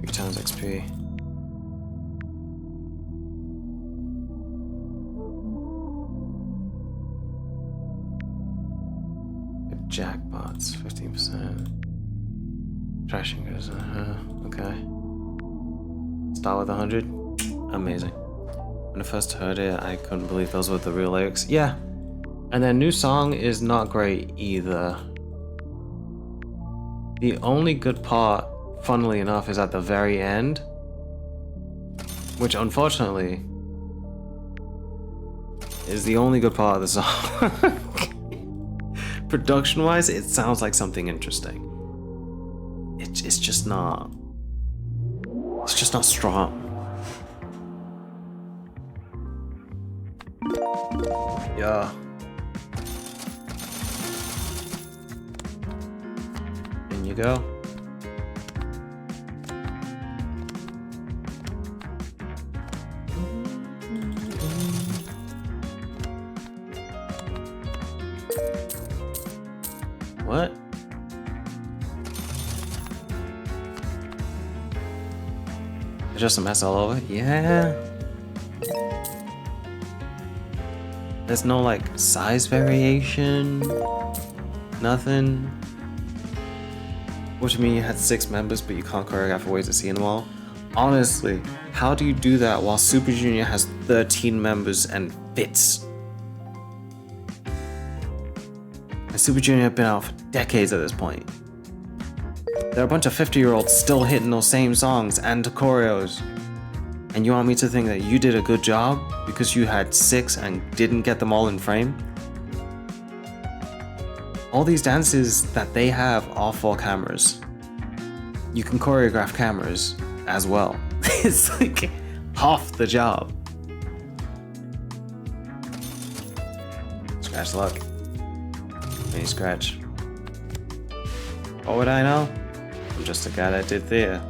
3 times XP. Jackpots, 15%. Trashing goes, okay. Start with 100. Amazing. When I first heard it, I couldn't believe those were the real lyrics. Yeah. And their new song is not great either. The only good part, funnily enough, is at the very end. Which, unfortunately, is the only good part of the song. Production-wise, it sounds like something interesting. It's just not... It's just not strong. Yeah. In you go. What? Just a mess all over? Yeah. There's no like size variation. Nothing. What do you mean you had 6 members but you can't choreograph a way to see them all? Honestly, how do you do that while Super Junior has 13 members and fits? And Super Junior have been out for decades at this point. There are a bunch of 50-year-olds still hitting those same songs and choreos. And you want me to think that you did a good job because you had 6 and didn't get them all in frame? All these dances that they have are for cameras. You can choreograph cameras as well. It's like half the job. Scratch luck. Mini scratch. What would I know? I'm just a guy that did theater.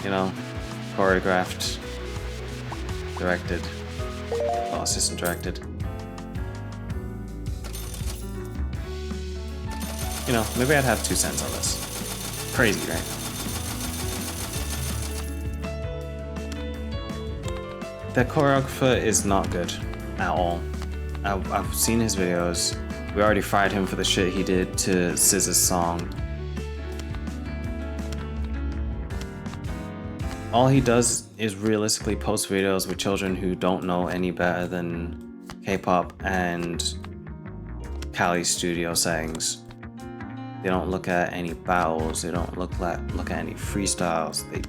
You know, choreographed, directed, well, assistant directed. You know, maybe I'd have 2 cents on this. Crazy, right? That choreographer is not good at all. I've seen his videos. We already fried him for the shit he did to SZA's song. All he does is realistically post videos with children who don't know any better than K-pop and Cali studio settings. They don't look at any battles, they don't look at any freestyles, they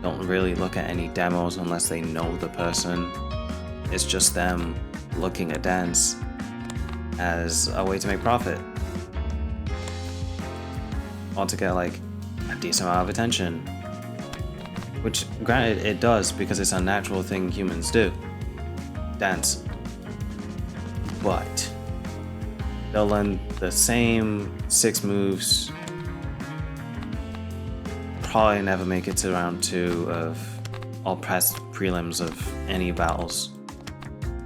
don't really look at any demos unless they know the person. It's just them looking at dance as a way to make profit. Or to get like a decent amount of attention. Which, granted, it does because it's a natural thing humans do. Dance. But they'll learn the same 6 moves. Probably never make it to round 2 of or past prelims of any battles.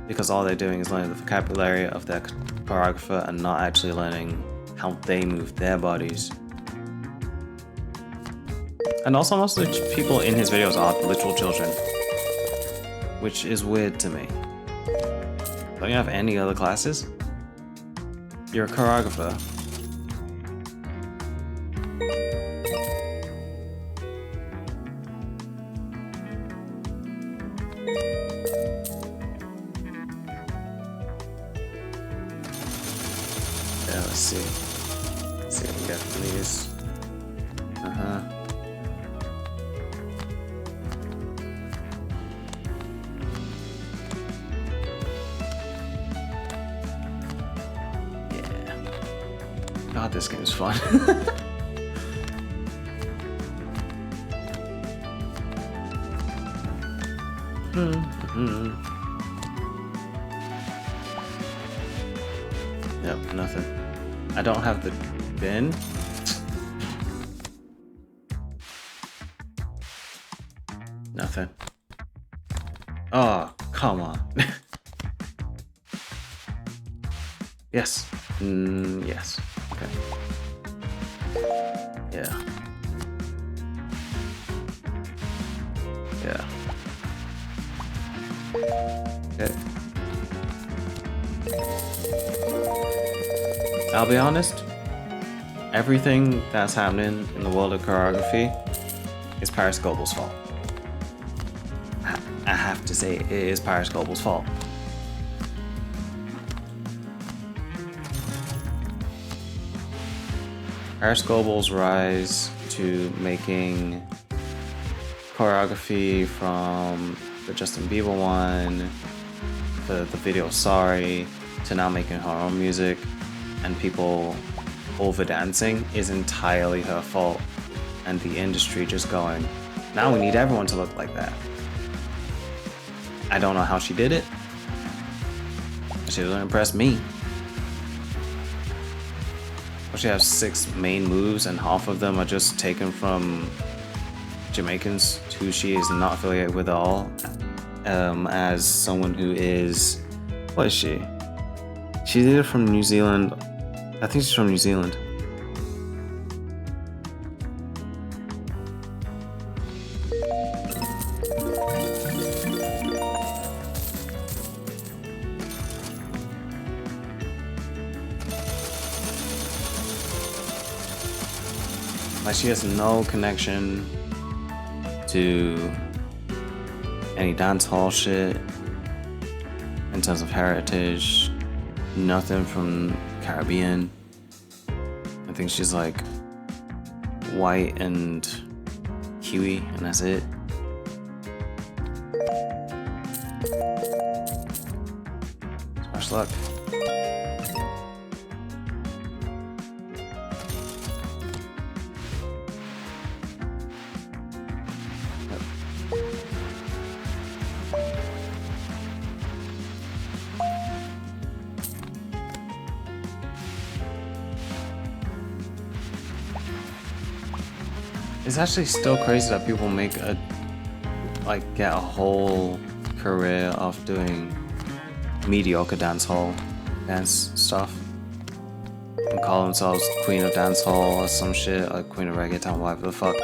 Because all they're doing is learning the vocabulary of their choreographer and not actually learning how they move their bodies. And also most of the people in his videos are literal children. Which is weird to me. Don't you have any other classes? You're a choreographer. Yeah, let's see. Let's see if we can get these. God, this game is fun. Yep, nothing. I don't have the bin. Nothing. Oh, come on. Yes. Yes. Okay. Yeah. Yeah. Okay. I'll be honest. Everything that's happening in the world of choreography is Paris Goebel's fault. I have to say it is Paris Goebel's fault. Paris Goebel's rise to making choreography from the Justin Bieber one, the video Sorry, to now making her own music and people over dancing is entirely her fault. And the industry just going, now we need everyone to look like that. I don't know how she did it. She doesn't impress me. She has 6 main moves and half of them are just taken from Jamaicans who she is not affiliated with at all. As someone who is, what is she? She's either from New Zealand. I think she's from New Zealand. Like, she has no connection to any dance hall shit in terms of heritage, nothing from Caribbean. I think she's like white and Kiwi, and that's it. Smash luck. It's actually still crazy that people make get a whole career off doing mediocre dance stuff and call themselves Queen of Dancehall or some shit, like Queen of Reggaeton, whatever the fuck.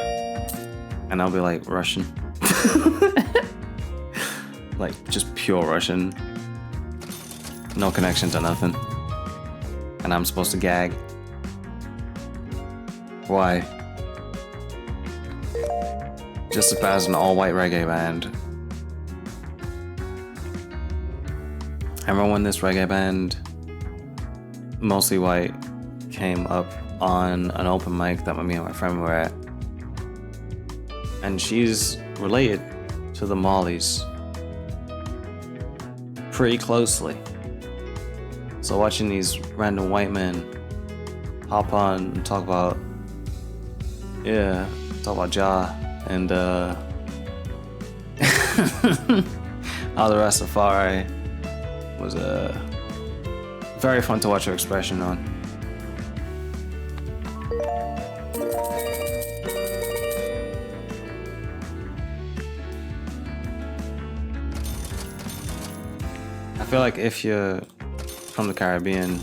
And I'll be like, Russian. Like, just pure Russian. No connection to nothing. And I'm supposed to gag. Why? Just as bad as an all-white reggae band. I remember when this reggae band, mostly white, came up on an open mic that me and my friend were at. And she's related to the Mollies pretty closely. So watching these random white men hop on and talk about Ja and how the Rastafari was very fun to watch her expression on. I feel like if you're from the Caribbean,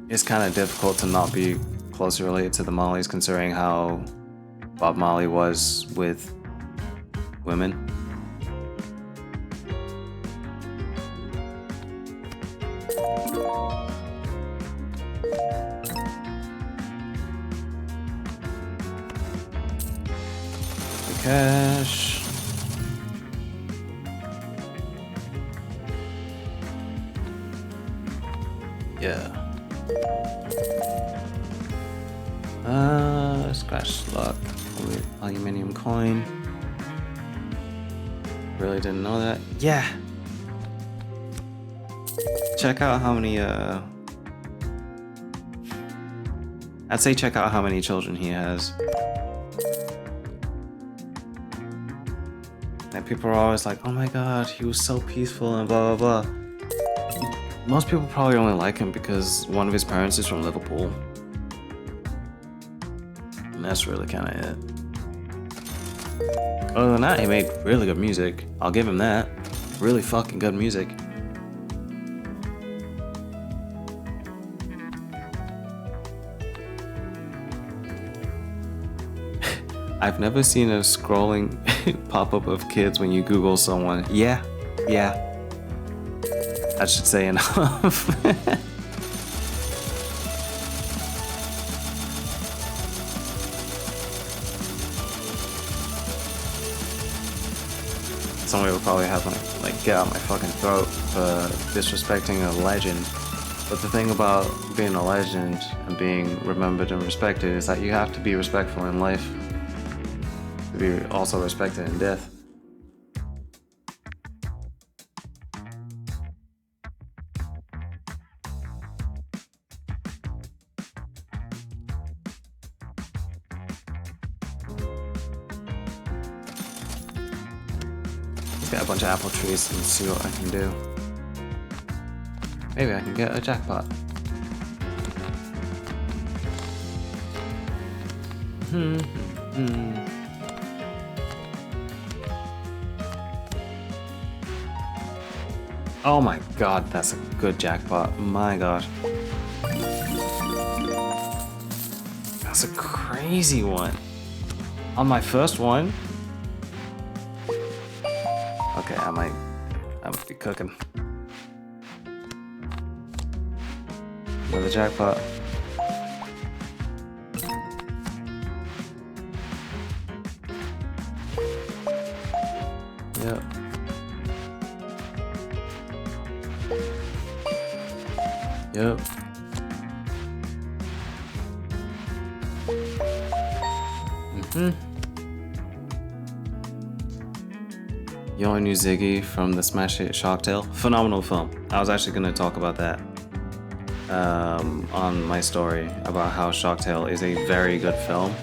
it's kind of difficult to not be closely related to the Mollies, considering how Bob Marley was with women. The cash. Yeah. Scratch luck. Aluminium coin. Really didn't know that. Yeah. Check out how many I'd say check out how many children he has. And people are always like, oh my god, he was so peaceful and blah blah blah. Most people probably only like him because one of his parents is from Liverpool. And that's really kind of it. Other than that, he made really good music. I'll give him that. Really fucking good music. I've never seen a scrolling pop-up of kids when you Google someone. Yeah. That should say enough. Somebody will probably have like get out my fucking throat for disrespecting a legend. But the thing about being a legend and being remembered and respected is that you have to be respectful in life to be also respected in death. Get a bunch of apple trees and see what I can do. Maybe I can get a jackpot. Oh my god, that's a good jackpot. My god. That's a crazy one. On my first one. Okay, I might be cooking. Another jackpot. Yep. Yep. You only knew Ziggy from the smash hit Shark Tale. Phenomenal film. I was actually going to talk about that on my story about how Shark Tale is a very good film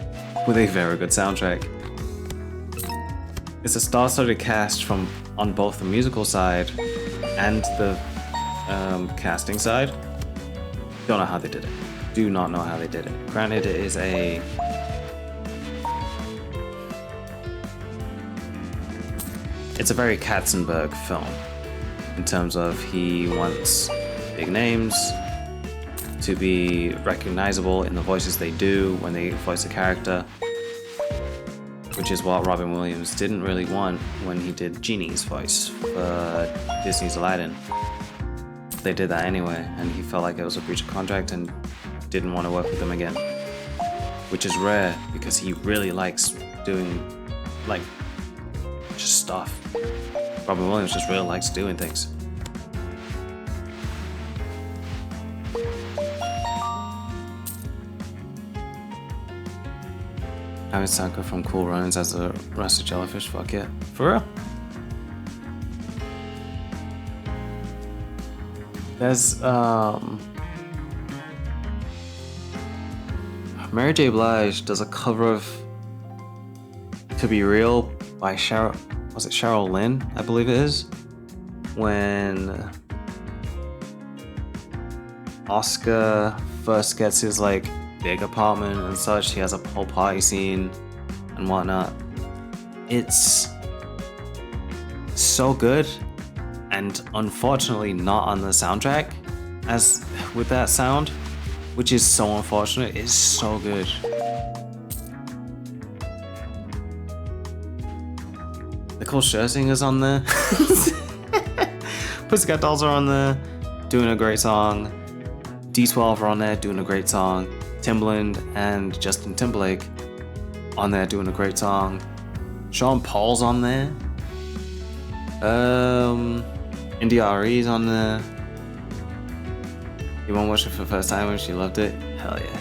with a very good soundtrack. It's a star-studded cast from on both the musical side and the casting side. Don't know how they did it. Do not know how they did it. Granted, it is a it's a very Katzenberg film in terms of he wants big names to be recognizable in the voices they do when they voice a character, which is what Robin Williams didn't really want when he did Genie's voice for Disney's Aladdin. They did that anyway, and he felt like it was a breach of contract and didn't want to work with them again, which is rare because he really likes doing like just stuff. Robin Williams just really likes doing things. Hamid Sanka from Cool Runnings as a rusted jellyfish, fuck yeah. For real? There's Mary J. Blige does a cover of To Be Real by Cheryl Lynn, I believe it is. When Oscar first gets his like big apartment and such, he has a whole party scene and whatnot. It's so good, and unfortunately not on the soundtrack as with that sound, which is so unfortunate. It's so good. Nicole Scherzinger's on there. Pussycat Dolls are on there, doing a great song. D12 are on there, doing a great song. Timbaland and Justin Timberlake on there, doing a great song. Sean Paul's on there. India Ari's on there. You won't watch it for the first time and she loved it? Hell yeah.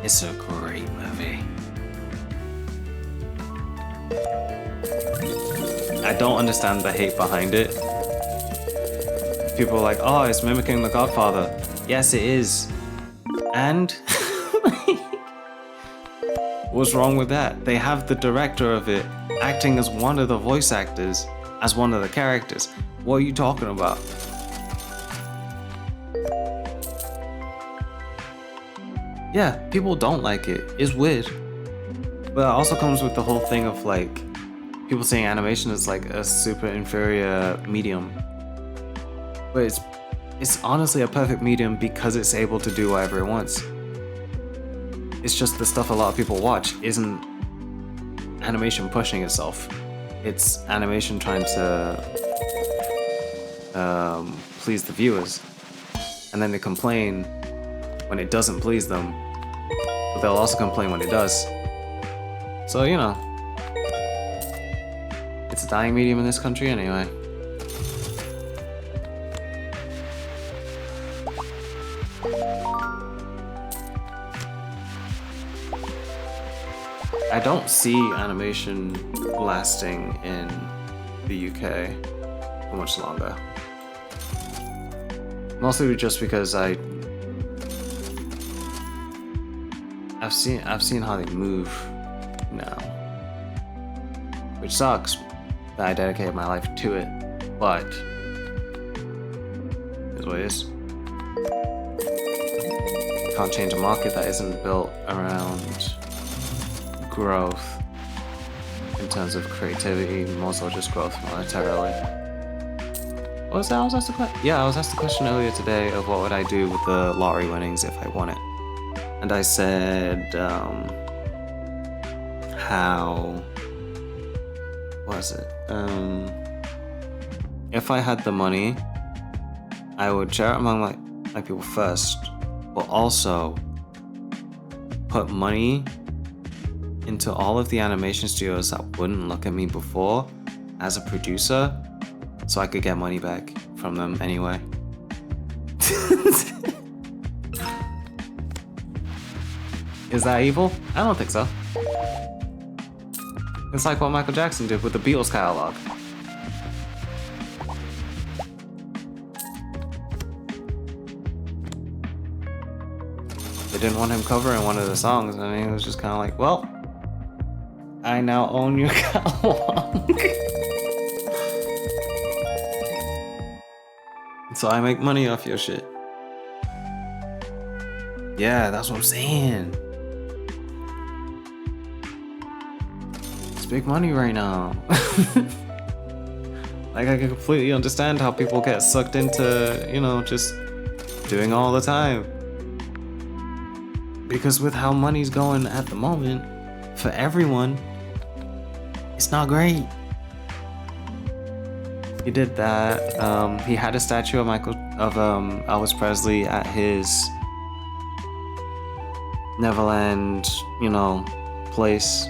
It's a great movie. I don't understand the hate behind it. People are like, oh, it's mimicking The Godfather. Yes, it is. And What's wrong with that? They have the director of it acting as one of the voice actors, as one of the characters. What are you talking about? Yeah, people don't like it. It's weird. But it also comes with the whole thing of like people saying animation is like a super inferior medium. But it's honestly a perfect medium because it's able to do whatever it wants. It's just the stuff a lot of people watch isn't animation pushing itself. It's animation trying to please the viewers. And then they complain when it doesn't please them. But they'll also complain when it does. So, you know. It's a dying medium in this country anyway. I don't see animation lasting in the UK for much longer. Mostly just because I've seen how they move now, which sucks that I dedicated my life to it, but it's what it is. Can't change a market that isn't built around growth in terms of creativity, more so just growth monetarily. What was that? I was asked the question earlier today of what would I do with the lottery winnings if I won it. And I said, how was it? If I had the money, I would share it among my people first, but also put money into all of the animation studios that wouldn't look at me before as a producer, so I could get money back from them anyway. Is that evil? I don't think so. It's like what Michael Jackson did with the Beatles catalog. They didn't want him covering one of the songs, and he was just kind of like, well, I now own your catalog. So I make money off your shit. Yeah, that's what I'm saying. It's big money right now. Like, I can completely understand how people get sucked into, you know, just doing all the time. Because with how money's going at the moment, for everyone, it's not great. He did that. He had a statue of Elvis Presley at his Neverland, you know, place,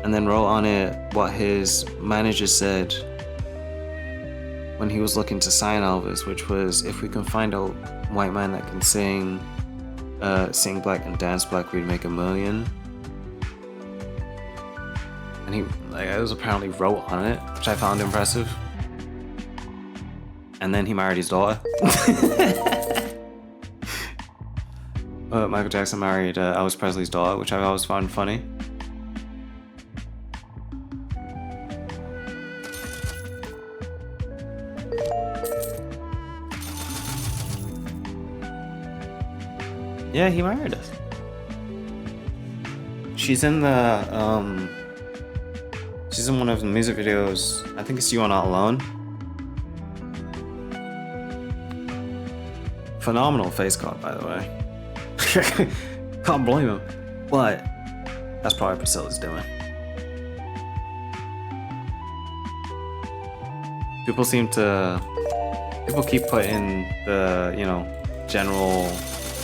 and then wrote on it what his manager said when he was looking to sign Elvis, which was, if we can find a white man that can sing black and dance black, we'd make $1 million. And he, like, it was apparently wrote on it, which I found impressive. And then he married his daughter. Michael Jackson married Elvis Presley's daughter, which I always found funny. Yeah, he married us. She's in the she's in one of the music videos. I think it's You Are Not Alone. Phenomenal face card, by the way. Can't blame him. But that's probably Priscilla's doing. People keep putting the, you know, general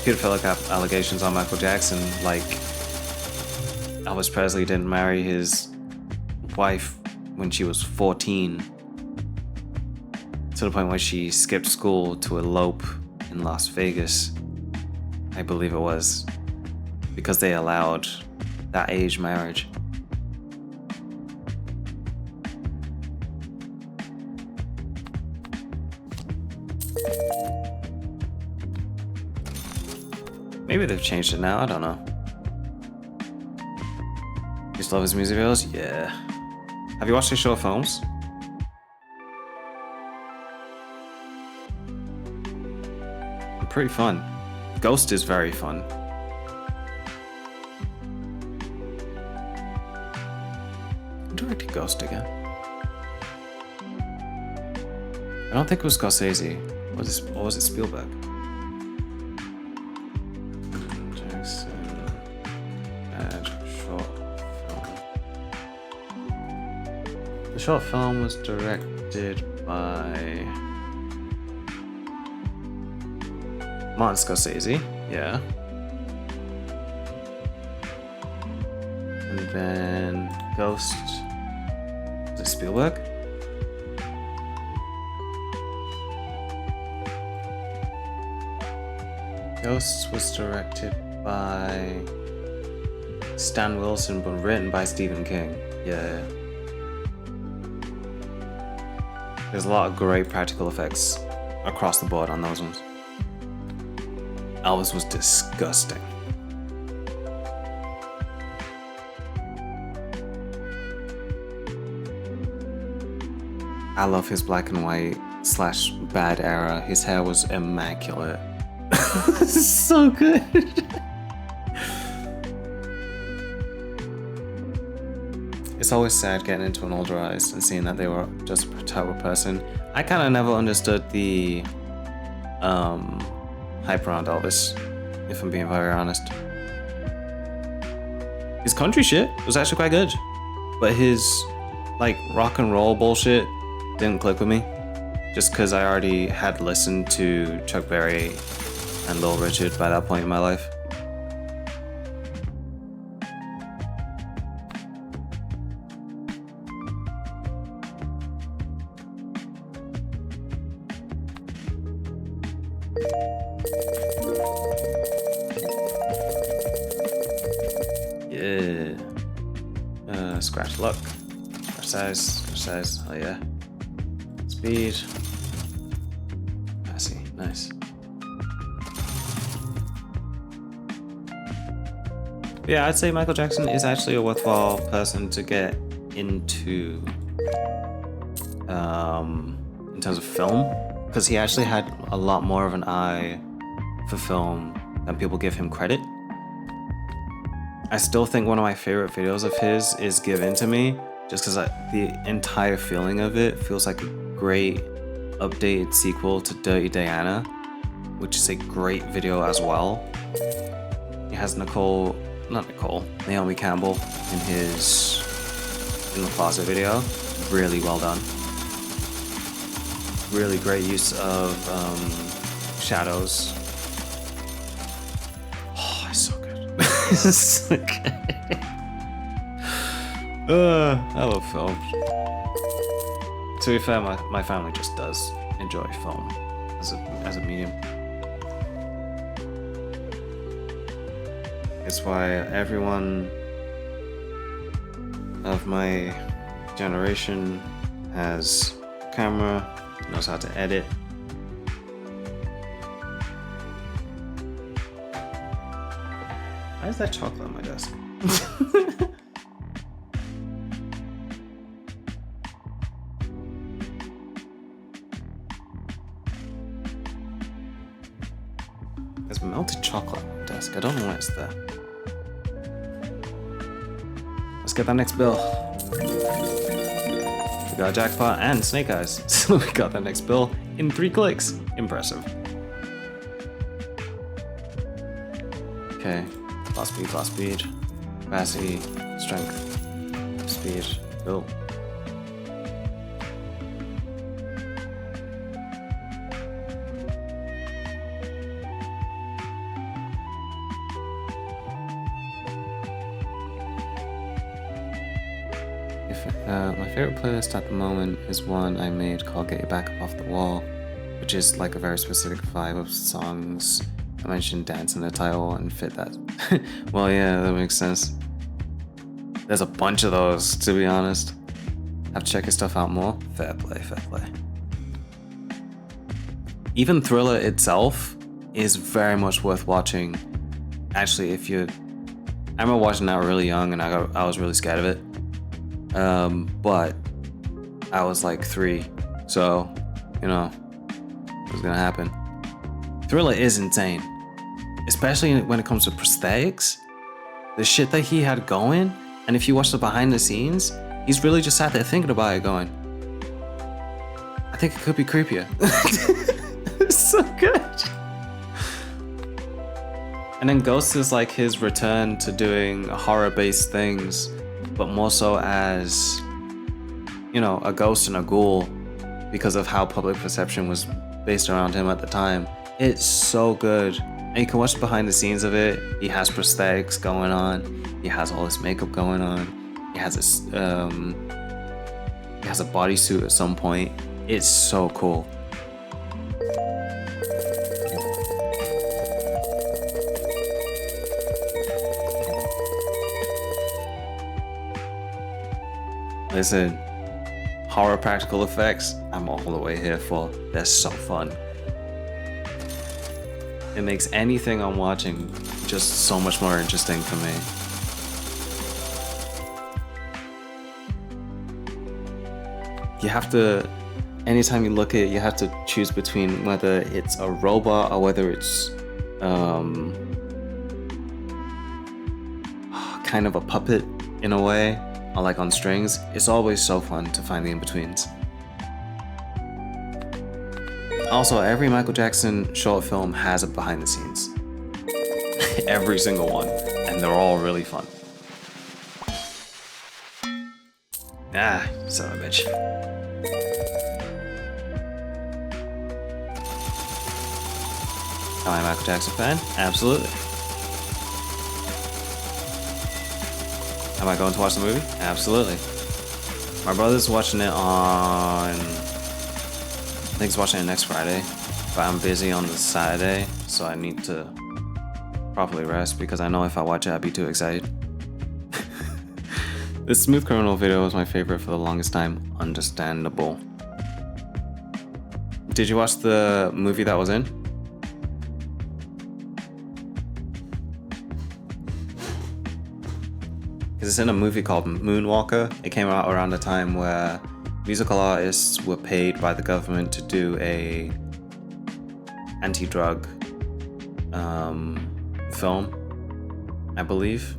pedophilic allegations on Michael Jackson, like Elvis Presley didn't marry his wife when she was 14, to the point where she skipped school to elope in Las Vegas, I believe it was, because they allowed that age marriage. Maybe they've changed it now, I don't know. You still love his music videos? Yeah. Have you watched his short films? They're pretty fun. Ghost is very fun. Who directed Ghost again? I don't think it was Scorsese. Or was it Spielberg? Jackson. And short film. The short film was directed by Martin Scorsese, yeah. And then Ghost. Was it Spielberg? Ghost was directed by Stan Wilson, but written by Stephen King. Yeah. There's a lot of great practical effects across the board on those ones. Elvis was disgusting. I love his black and white / bad era. His hair was immaculate. This is so good. It's always sad getting into an older artist and seeing that they were just a type of person. I kind of never understood the hype around Elvis, if I'm being very honest. His country shit was actually quite good, but his like rock and roll bullshit didn't click with me, just because I already had listened to Chuck Berry and Little Richard by that point in my life. Yeah. Scratch luck. Scratch size. Oh yeah. Speed. I see. Nice. Yeah, I'd say Michael Jackson is actually a worthwhile person to get into in terms of film, because he actually had a lot more of an eye for film than people give him credit. I still think one of my favorite videos of his is Give In To Me, just because the entire feeling of it feels like a great updated sequel to Dirty Diana, which is a great video as well. It has Naomi Campbell in the closet video. Really well done. Really great use of shadows. Oh, it's so good. It's so good. I love film. To be fair, my family just does enjoy film as a medium. It's why everyone of my generation has a camera, knows how to edit. Why is that chocolate on my desk? There's melted chocolate on my desk. I don't know why it's there. Let's get that next bill. We got a jackpot and snake eyes. So we got that next bill in 3 clicks. Impressive. Okay. Lost speed. Capacity, strength, speed, bill. My favorite playlist at the moment is one I made called Get Your Back Up Off the Wall, which is like a very specific vibe of songs. I mentioned dance in the title and fit that. Well, yeah, that makes sense. There's a bunch of those, to be honest. Have to check his stuff out more. Fair play. Even Thriller itself is very much worth watching Actually, I remember watching that really young, and I was really scared of it. But I was like 3, so you know it was gonna happen. Thriller is insane, especially when it comes to prosthetics. The shit that he had going, and if you watch the behind the scenes, he's really just sat there thinking about it, going, I think it could be creepier. It's so good. And then Ghost is like his return to doing horror-based things, but more so as, you know, a ghost and a ghoul because of how public perception was based around him at the time. It's so good. And you can watch behind the scenes of it. He has prosthetics going on. He has all this makeup going on. He has a bodysuit at some point. It's so cool. Listen, horror practical effects, I'm all the way here for. They're so fun. It makes anything I'm watching just so much more interesting for me. You have to, anytime you look at it, you have to choose between whether it's a robot or whether it's kind of a puppet in a way, or like on strings. It's always so fun to find the in-betweens. Also, every Michael Jackson short film has a behind the scenes. Every single one. And they're all really fun. Ah, son of a bitch. Am I a Michael Jackson fan? Absolutely. Am I going to watch the movie? Absolutely. My brother's watching it on... I think he's watching it next Friday, but I'm busy on the Saturday, so I need to properly rest because I know if I watch it, I'd be too excited. The Smooth Criminal video was my favorite for the longest time. Understandable. Did you watch the movie that was in? Because it's in a movie called Moonwalker. It came out around the time where musical artists were paid by the government to do a anti-drug film. I believe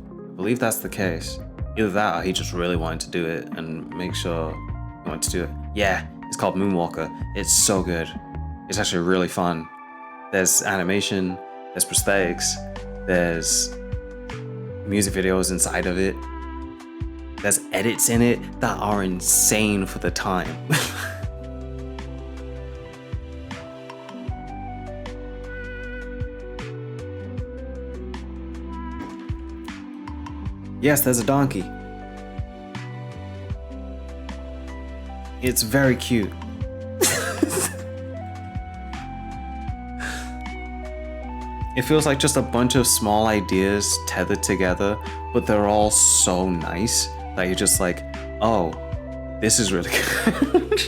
that's the case. Either that or he just really wanted to do it and make sure he wanted to do it. Yeah, it's called Moonwalker. It's so good. It's actually really fun. There's animation, there's prosthetics, there's music videos inside of it. There's edits in it that are insane for the time. Yes, there's a donkey. It's very cute. It feels like just a bunch of small ideas tethered together, but they're all so nice that you're just like, oh, this is really good.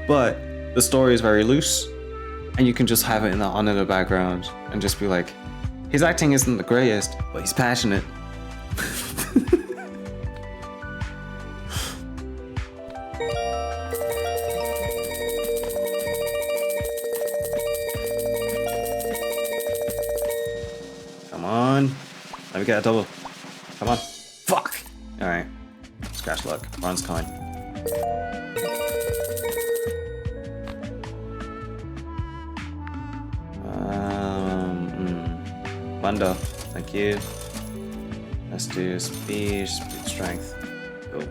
But the story is very loose, and you can just have it on in the background and just be like, his acting isn't the greatest, but he's passionate. Come on. Let me get a double. Come on. Fuck! Alright. Scratch luck. Ron's coming. Bundle. Thank you. Let's do speed strength. Cool.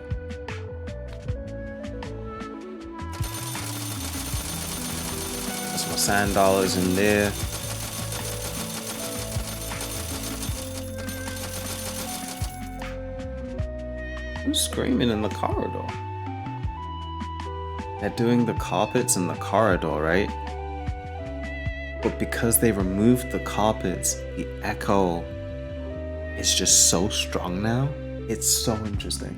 There's some sand dollars in there. Who's screaming in the corridor? They're doing the carpets in the corridor, right? But because they removed the carpets, the echo is just so strong now. It's so interesting.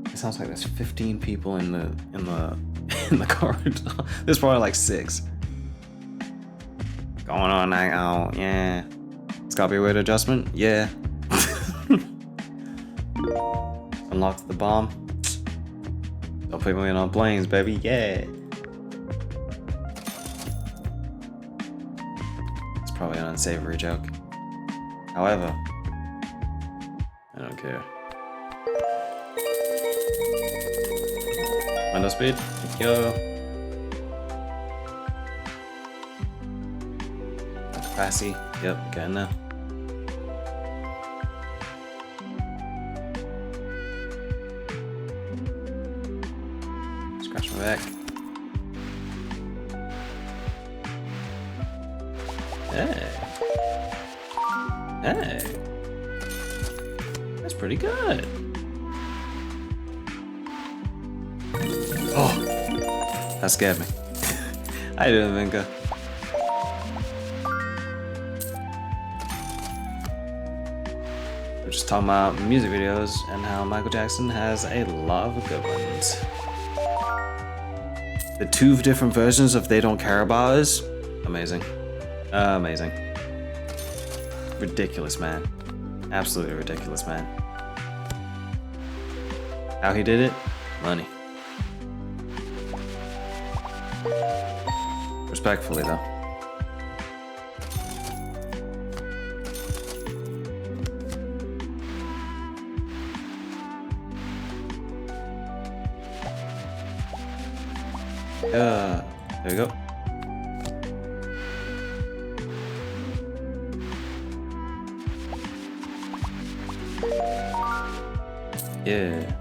It sounds like there's 15 people in the in the corridor. There's probably like 6. Going on night out, yeah. It's gotta be a weird adjustment, yeah. Unlocked the bomb. Don't put me on planes, baby, yeah. It's probably an unsavory joke. However, I don't care. Window speed, thank you. Capacity, yep, getting there. Scratch my back. Hey. Hey. That's pretty good. Oh, that scared me. I didn't think of. We're just talking about music videos and how Michael Jackson has a lot of good ones. The 2 different versions of They Don't Care About Us, amazing. Amazing. Ridiculous, man. Absolutely ridiculous, man. How he did it? Money. Respectfully, though. There we go. Yeah.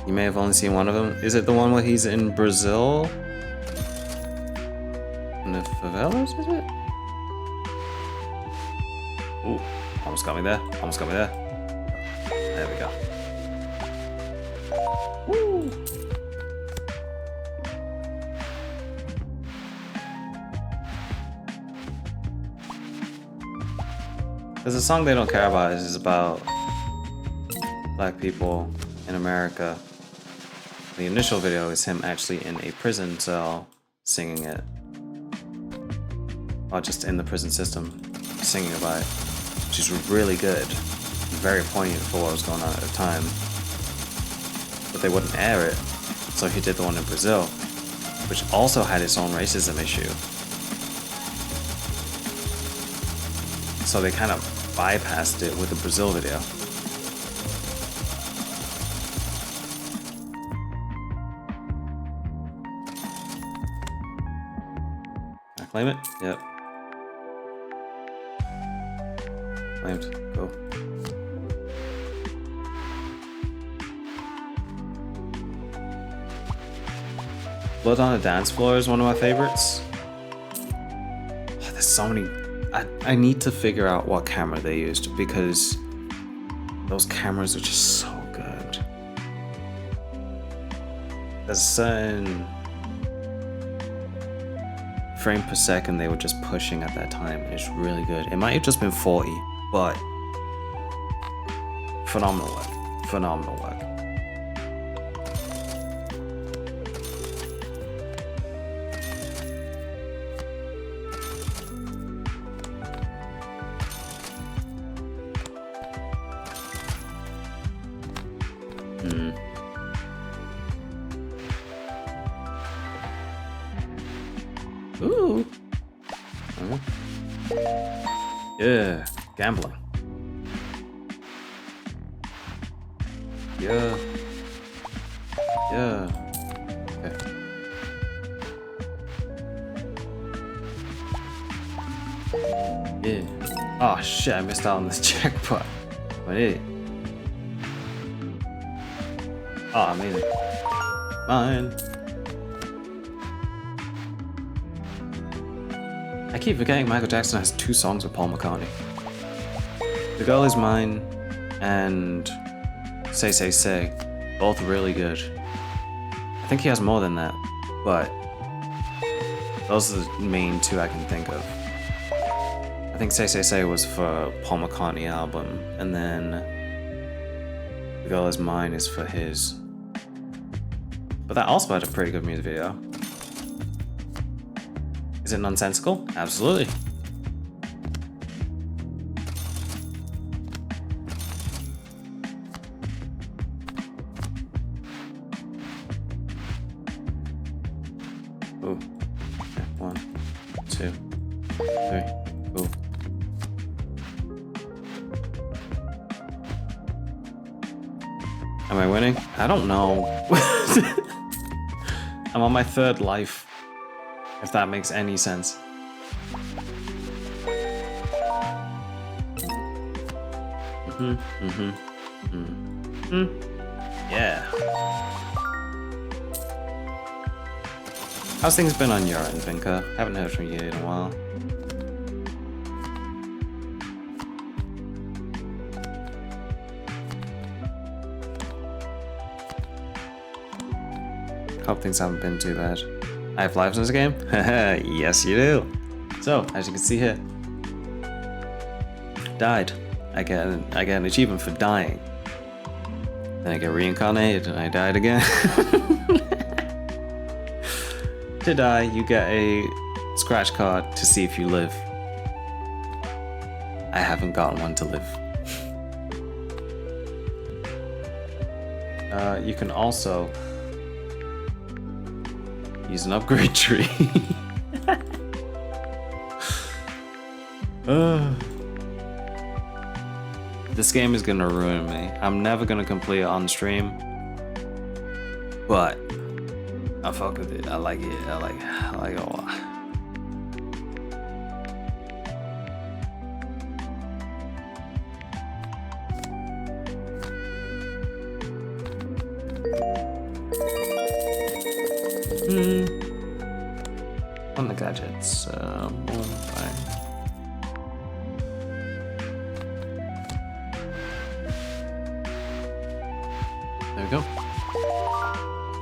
You may have only seen one of them. Is it the one where he's in Brazil? In the favelas, is it? Ooh, almost got me there. Almost got me there. There we go. Woo! There's a song They Don't Care About Us is about black people in America. The initial video is him actually in a prison cell singing it. Or just in the prison system singing about it. Which is really good. Very poignant for what was going on at the time. But they wouldn't air it. So he did the one in Brazil. Which also had its own racism issue. So they kind of bypassed it with the Brazil video. Can I claim it? Yep. Claimed. Go. Blood on a Dance Floor is one of my favorites. Oh, there's so many. I need to figure out what camera they used because those cameras are just so good. There's a certain frame per second they were just pushing at that time. It's really good. It might have just been 40, but phenomenal work. Phenomenal work. Ooh. Yeah, gambling. Yeah. Yeah. Okay. Yeah. Oh shit, I missed out on this jackpot. What is it? Oh, amazing. Mine. I keep forgetting Michael Jackson has 2 songs with Paul McCartney. The Girl Is Mine and Say Say Say, both really good. I think he has more than that, but those are the main 2 I can think of. I think Say Say Say was for Paul McCartney album, and then The Girl Is Mine is for his. But that also had a pretty good music video. Is it nonsensical? Absolutely. Ooh. Okay, 1, 2, 3. Ooh. Am I winning? I don't know. I'm on my 3rd life, if that makes any sense. Yeah. How's things been on your end, Vinka? Haven't heard from you in a while. Hope things haven't been too bad. I have lives in this game? Yes, you do. So, as you can see here, died. I get an achievement for dying. Then I get reincarnated and I died again. To die, you get a scratch card to see if you live. I haven't gotten one to live. You can also use an upgrade tree. This game is gonna ruin me. I'm never gonna complete it on stream, but I fuck with it. I like it. I like it a lot. On the gadgets, fine. There we go.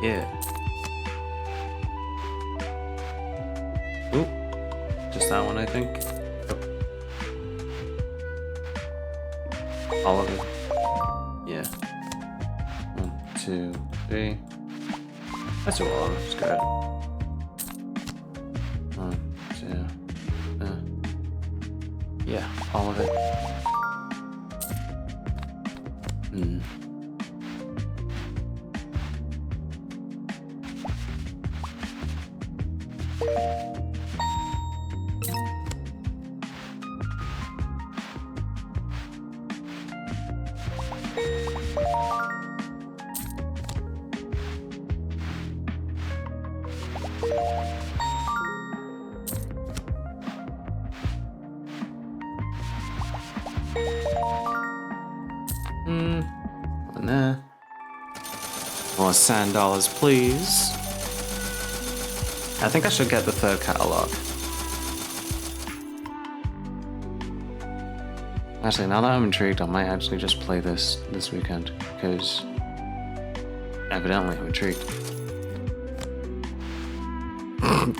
Yeah. Ooh, just that one, I think. All of it. Yeah. 1, 2, 3. That's all of it. It's good. 1, 2. Yeah, all of it. And there. More sand dollars, please. I think I should get the 3rd catalog. Actually, now that I'm intrigued, I might actually just play this weekend, because evidently I'm intrigued.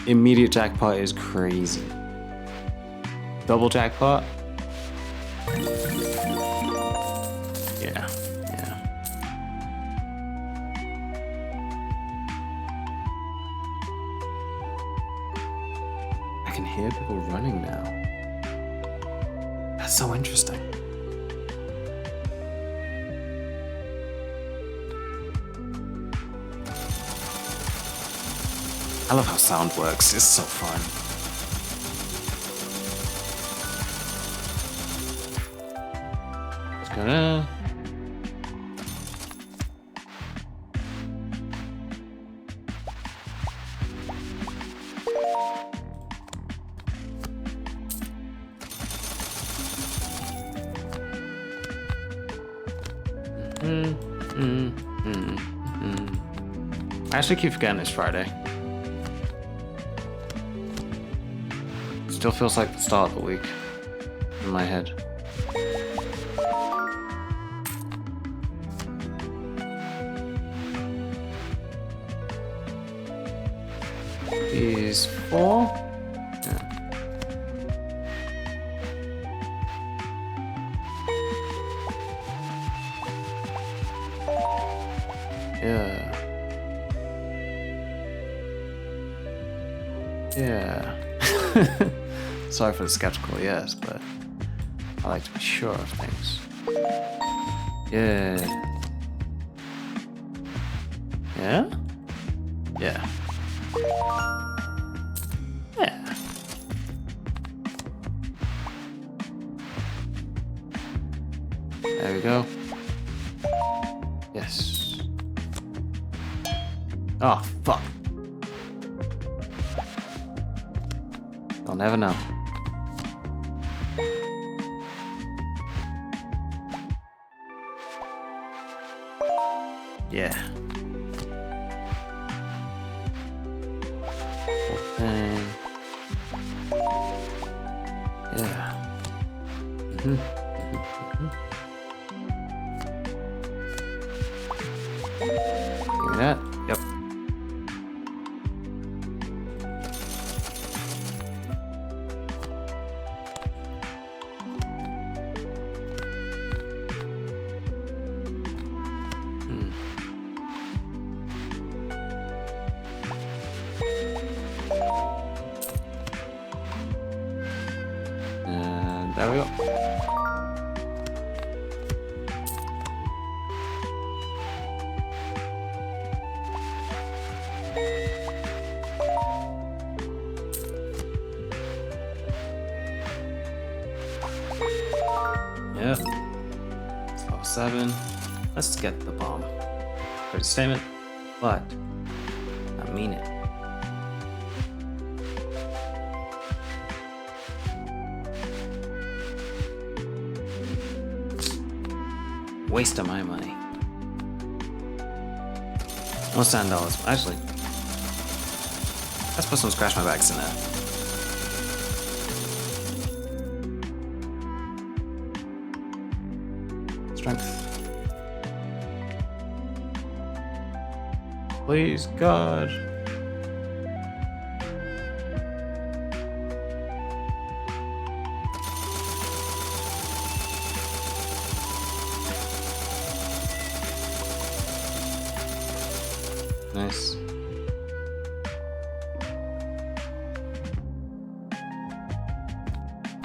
Immediate jackpot is crazy. Double jackpot? Yeah. I can hear people running now. That's so interesting. I love how sound works. It's so fun. Just gonna... I actually keep forgetting it's Friday. Still feels like the start of the week in my head. These 4? Yeah. Yeah. Sorry for the skeptical, yes, but I like to be sure of things. Yeah. Yeah? Yeah. Yeah. There we go. Yes. Oh, fuck. I'll never know. Yeah. Thing. Yeah. Give me that. Yep. And there we go. Yep. It's level 7. Let's get the bomb. Great statement, but I mean it. Waste of my money. Almost $10. Actually, let's put some scratch my backs in there. Strength. Please, God. Nice.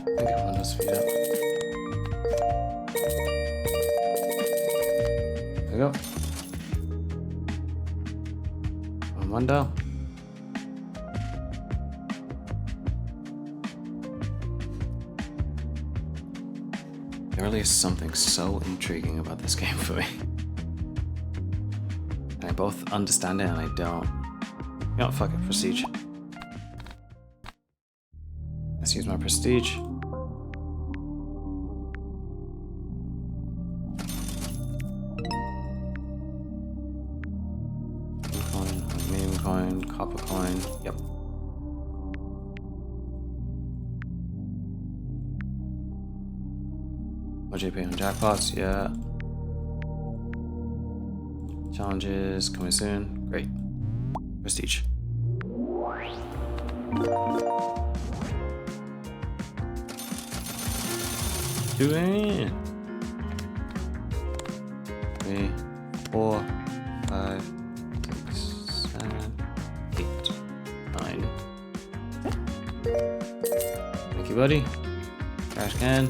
I think I'm gonna speed up. There we go. One down. There really is something so intriguing about this game for me. I both understand it and I don't. You know, fuck it, prestige. Let's use my prestige. Coin, meme coin, copper coin, yep. More JP on jackpots, yeah. Challenges coming soon. Great. Prestige. Doing it. 3, 4, 5, 6, 7, 8, 9. Thank you, buddy. Trash can.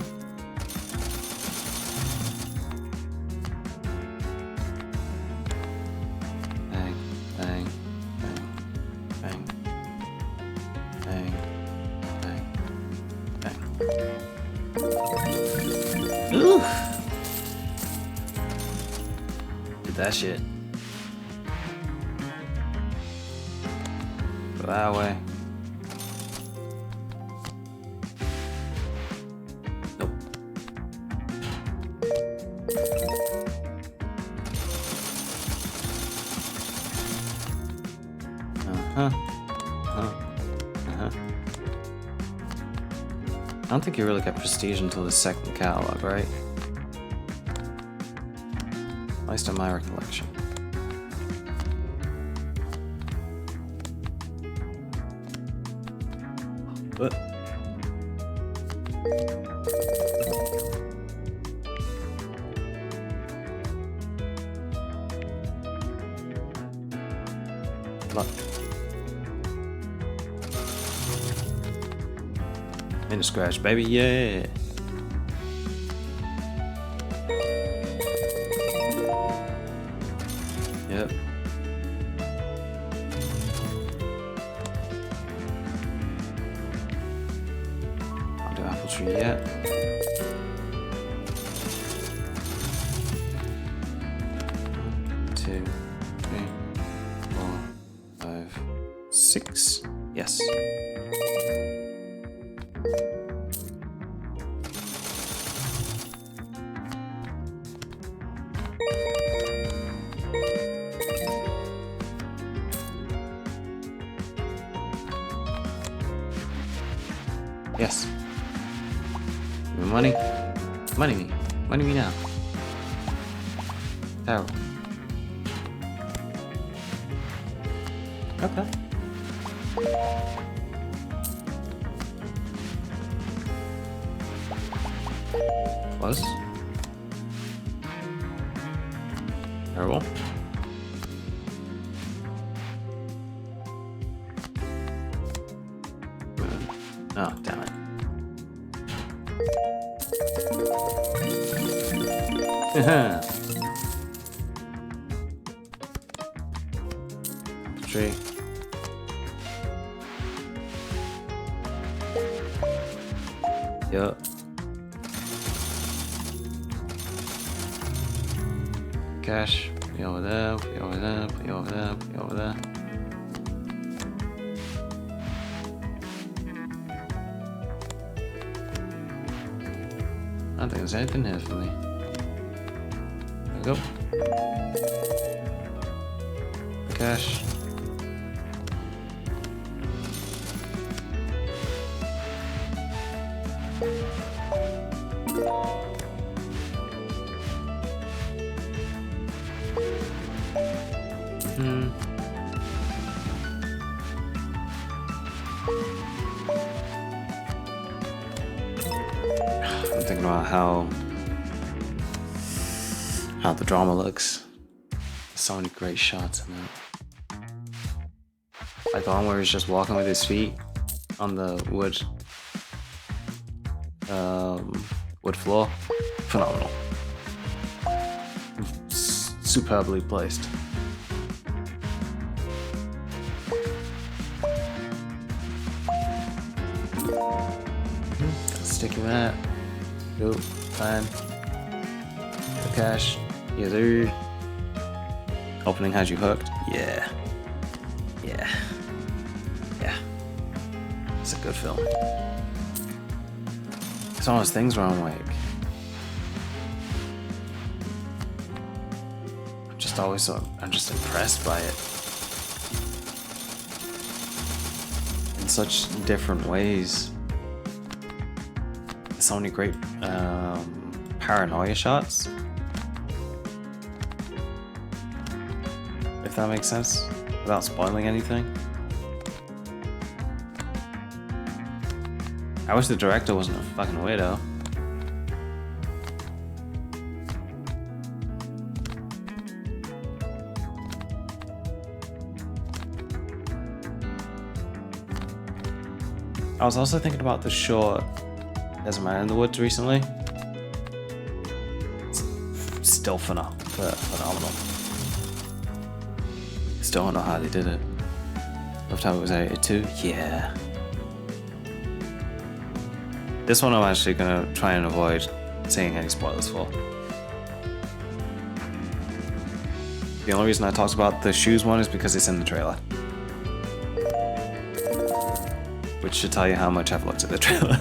Ooh. Did that shit. Go that way. Nope. I don't think you really get prestige until the second catalog, right? At least in my recollection. But luck. Minute scratch, baby, yeah. Yep. I'll do apple tree yet. 2, 3, 4, 5, 6. Yes. Yes. Give me money. Money me. Money me now. Terrible. Okay. Close. Terrible. Oh, damn it. Tree. Yup. Cash. Put you over there, put you over there, put you over there, put you over there. I don't think there's anything here for me. There we go. Cash. I'm thinking about how the drama looks. So many great shots in that. Like the one where he's just walking with his feet on the wood floor. Phenomenal. Superbly placed. Sticky mat. Go. Fine. The cash. Yes, sir. Opening has you hooked. Yeah. Yeah. Yeah. It's a good film. It's one of those things where I'm like, I'm just impressed by it. In such different ways. So many great paranoia shots. If that makes sense, without spoiling anything. I wish the director wasn't a fucking weirdo. I was also thinking about the short There's a Man in the Woods recently. It's still phenomenal. Still don't know how they did it. Loved how it was edited too. Yeah. This one I'm actually gonna try and avoid saying any spoilers for. The only reason I talked about the shoes one is because it's in the trailer. Which should tell you how much I've looked at the trailer.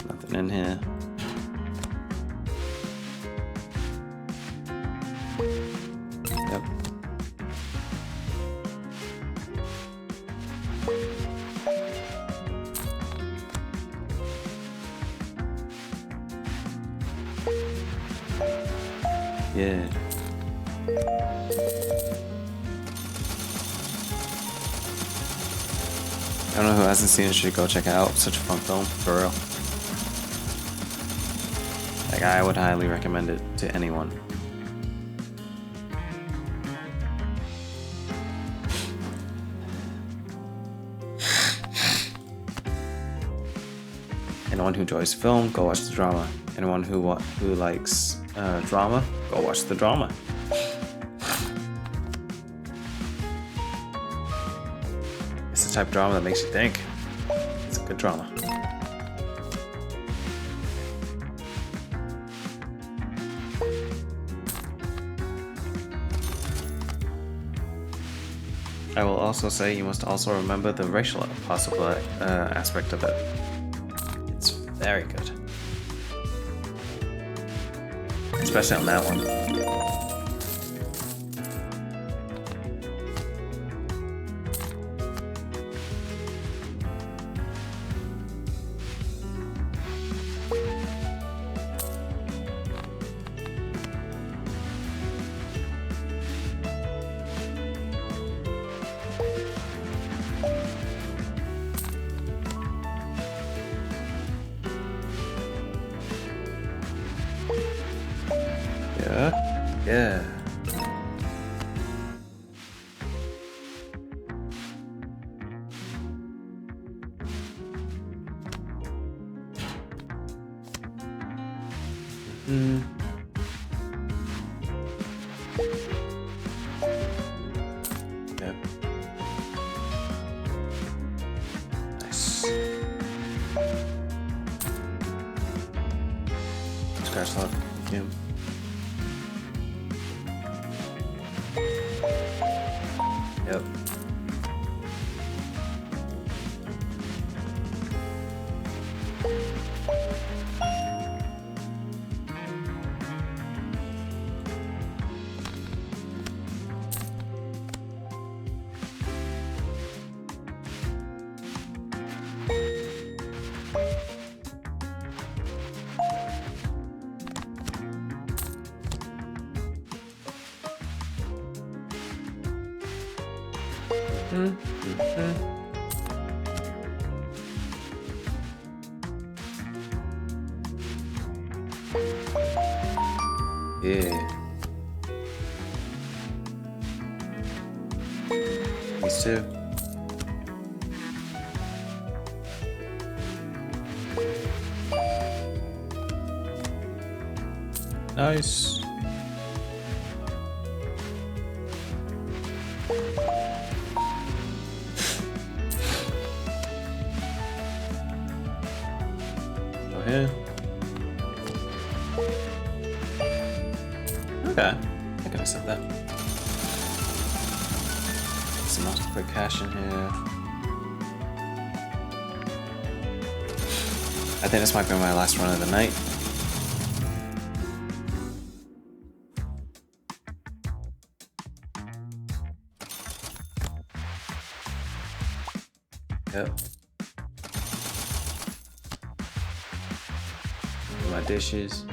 Nothing in here. Yep. Yeah. I don't know who hasn't seen it, should go check it out. Such a fun film, for real. Like, I would highly recommend it to anyone. Anyone who enjoys film, go watch the drama. Anyone who likes drama, go watch the drama. It's the type of drama that makes you think. It's a good drama. I will also say you must also remember the racial possible aspect of it. It's very good. Especially on that one. Yeah. Yep. Nice. Scratch lock. Yeah. Yep. Yeah. These two. Nice. Go here. Okay, I can accept that. Some more quick cash in here. I think this might be my last run of the night. Yep. Do my dishes.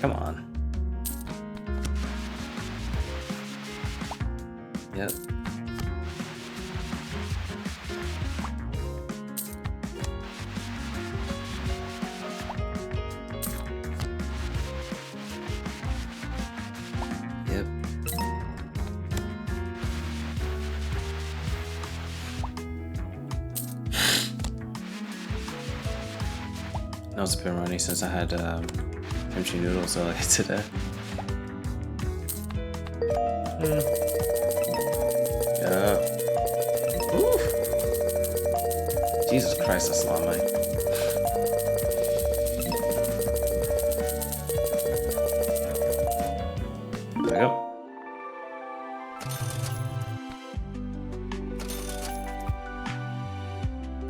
Come on. Yep. Yep. Now it's been running since I had kimchi noodles earlier today. Yeah. Ooh. Jesus Christ, that's a lot of money. There we go.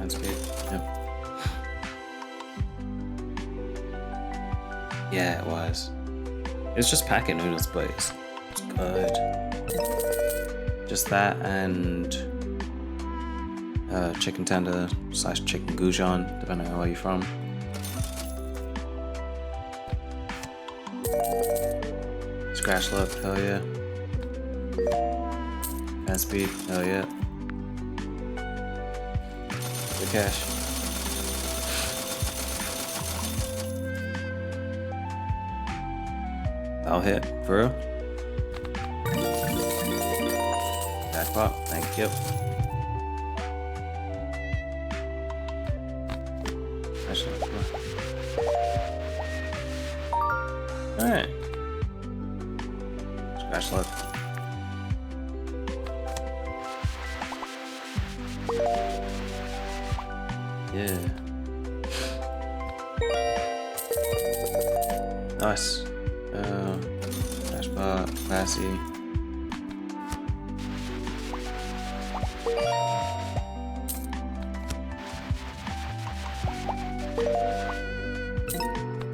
And speed. Yep. Yeah, it was. It's just packet noodles, but it's good. just that and chicken tender / chicken goujon, depending on where you're from. Scratch lip, hell yeah. Fast beef, hell yeah. Good cash. I'll hit, for real. Jackpot, thank you. Alright. Scratch luck. Yeah. Nice. Jackpot, classy.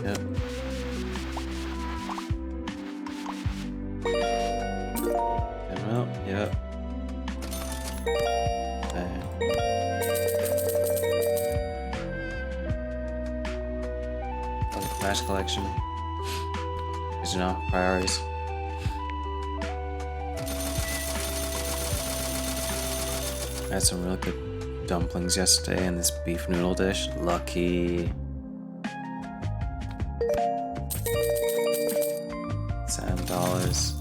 Yep. Yep. Bang. Flash collection. Because, you know, priorities. I had some really good dumplings yesterday in this beef noodle dish. Lucky. $7.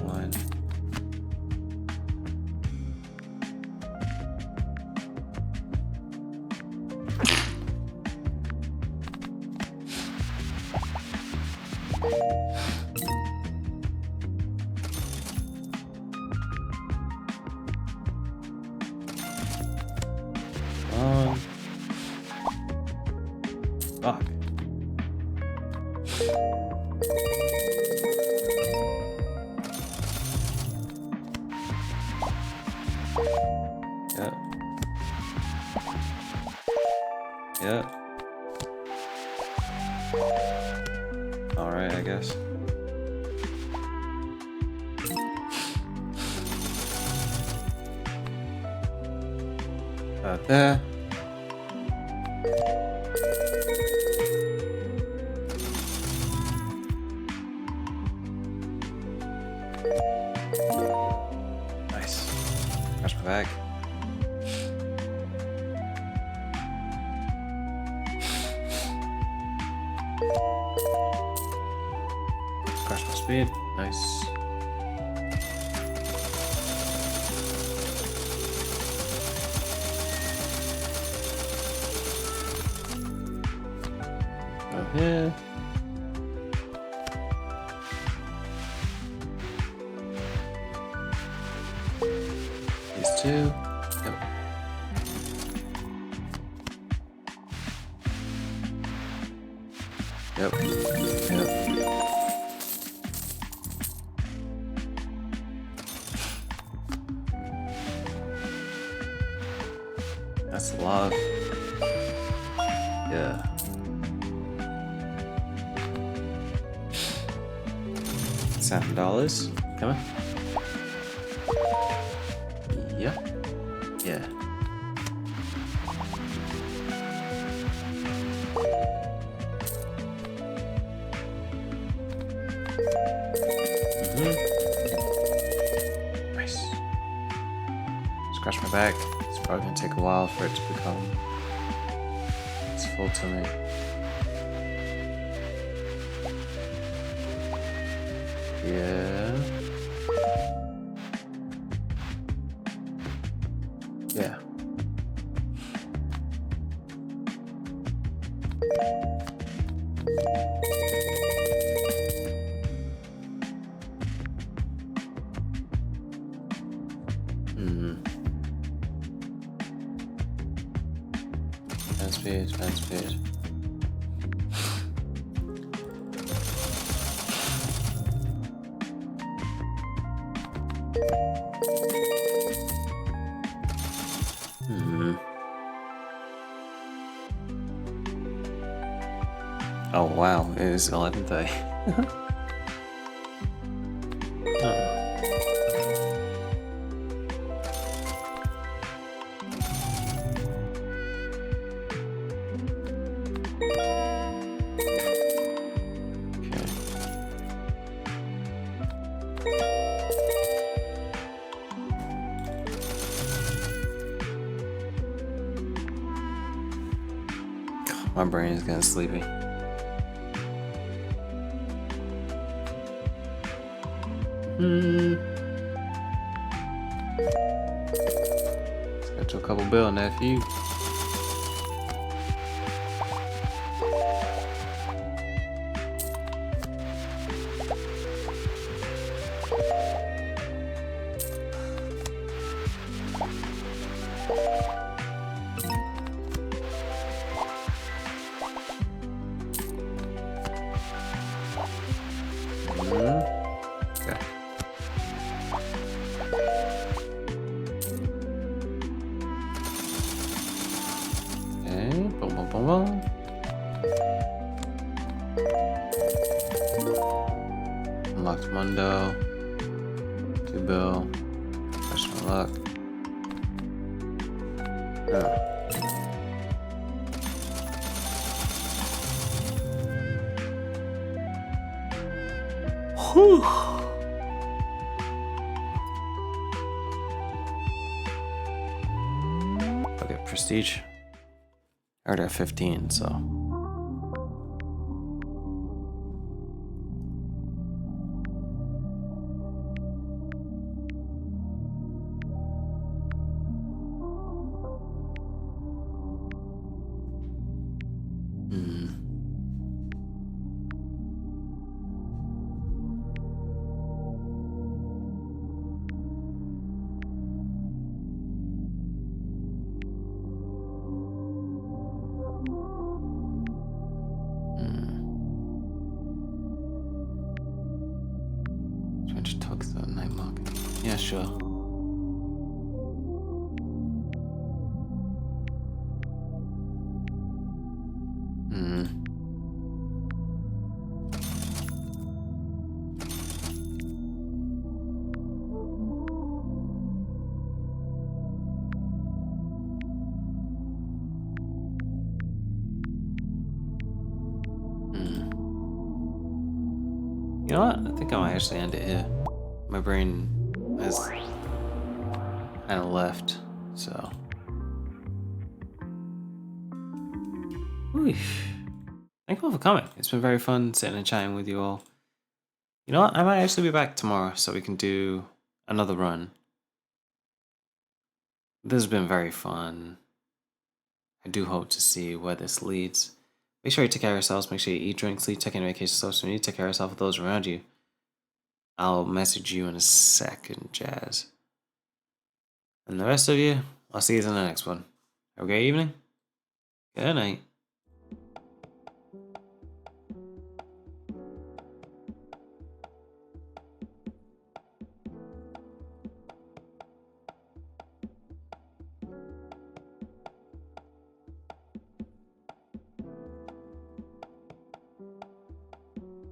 One. Fuck. Yep. Yep. Alright, I guess. About there. Nice. Crash my bag. Crash my speed. Nice. Go here. These two. Yep. Yep. Yep. That's love. Yeah. $7. Come on. Yep. Yeah. Nice. Scratch my back. It's probably gonna take a while for it to become it's full to me. Yeah. Yeah. Fan speed. Oh wow, it is 11:30. My brain is getting sleepy. Got you a couple bill, nephew. Okay. Okay, boom, boom, boom, boom. Unlocked Mundo. 2 bill. Question luck. Whew. Okay, prestige. I already have 15, so. Trench tugs the night market. Yeah, sure. You know what? I think I might actually end it here. My brain has kind of left, so. Whew. Thank you all for coming. It's been very fun sitting and chatting with you all. You know what? I might actually be back tomorrow so we can do another run. This has been very fun. I do hope to see where this leads. Make sure you take care of yourselves. Make sure you eat, drink, sleep, take care of vacation, social media, take care of yourself and those around you. I'll message you in a second, Jazz. And the rest of you, I'll see you in the next one. Have a great evening. Good night.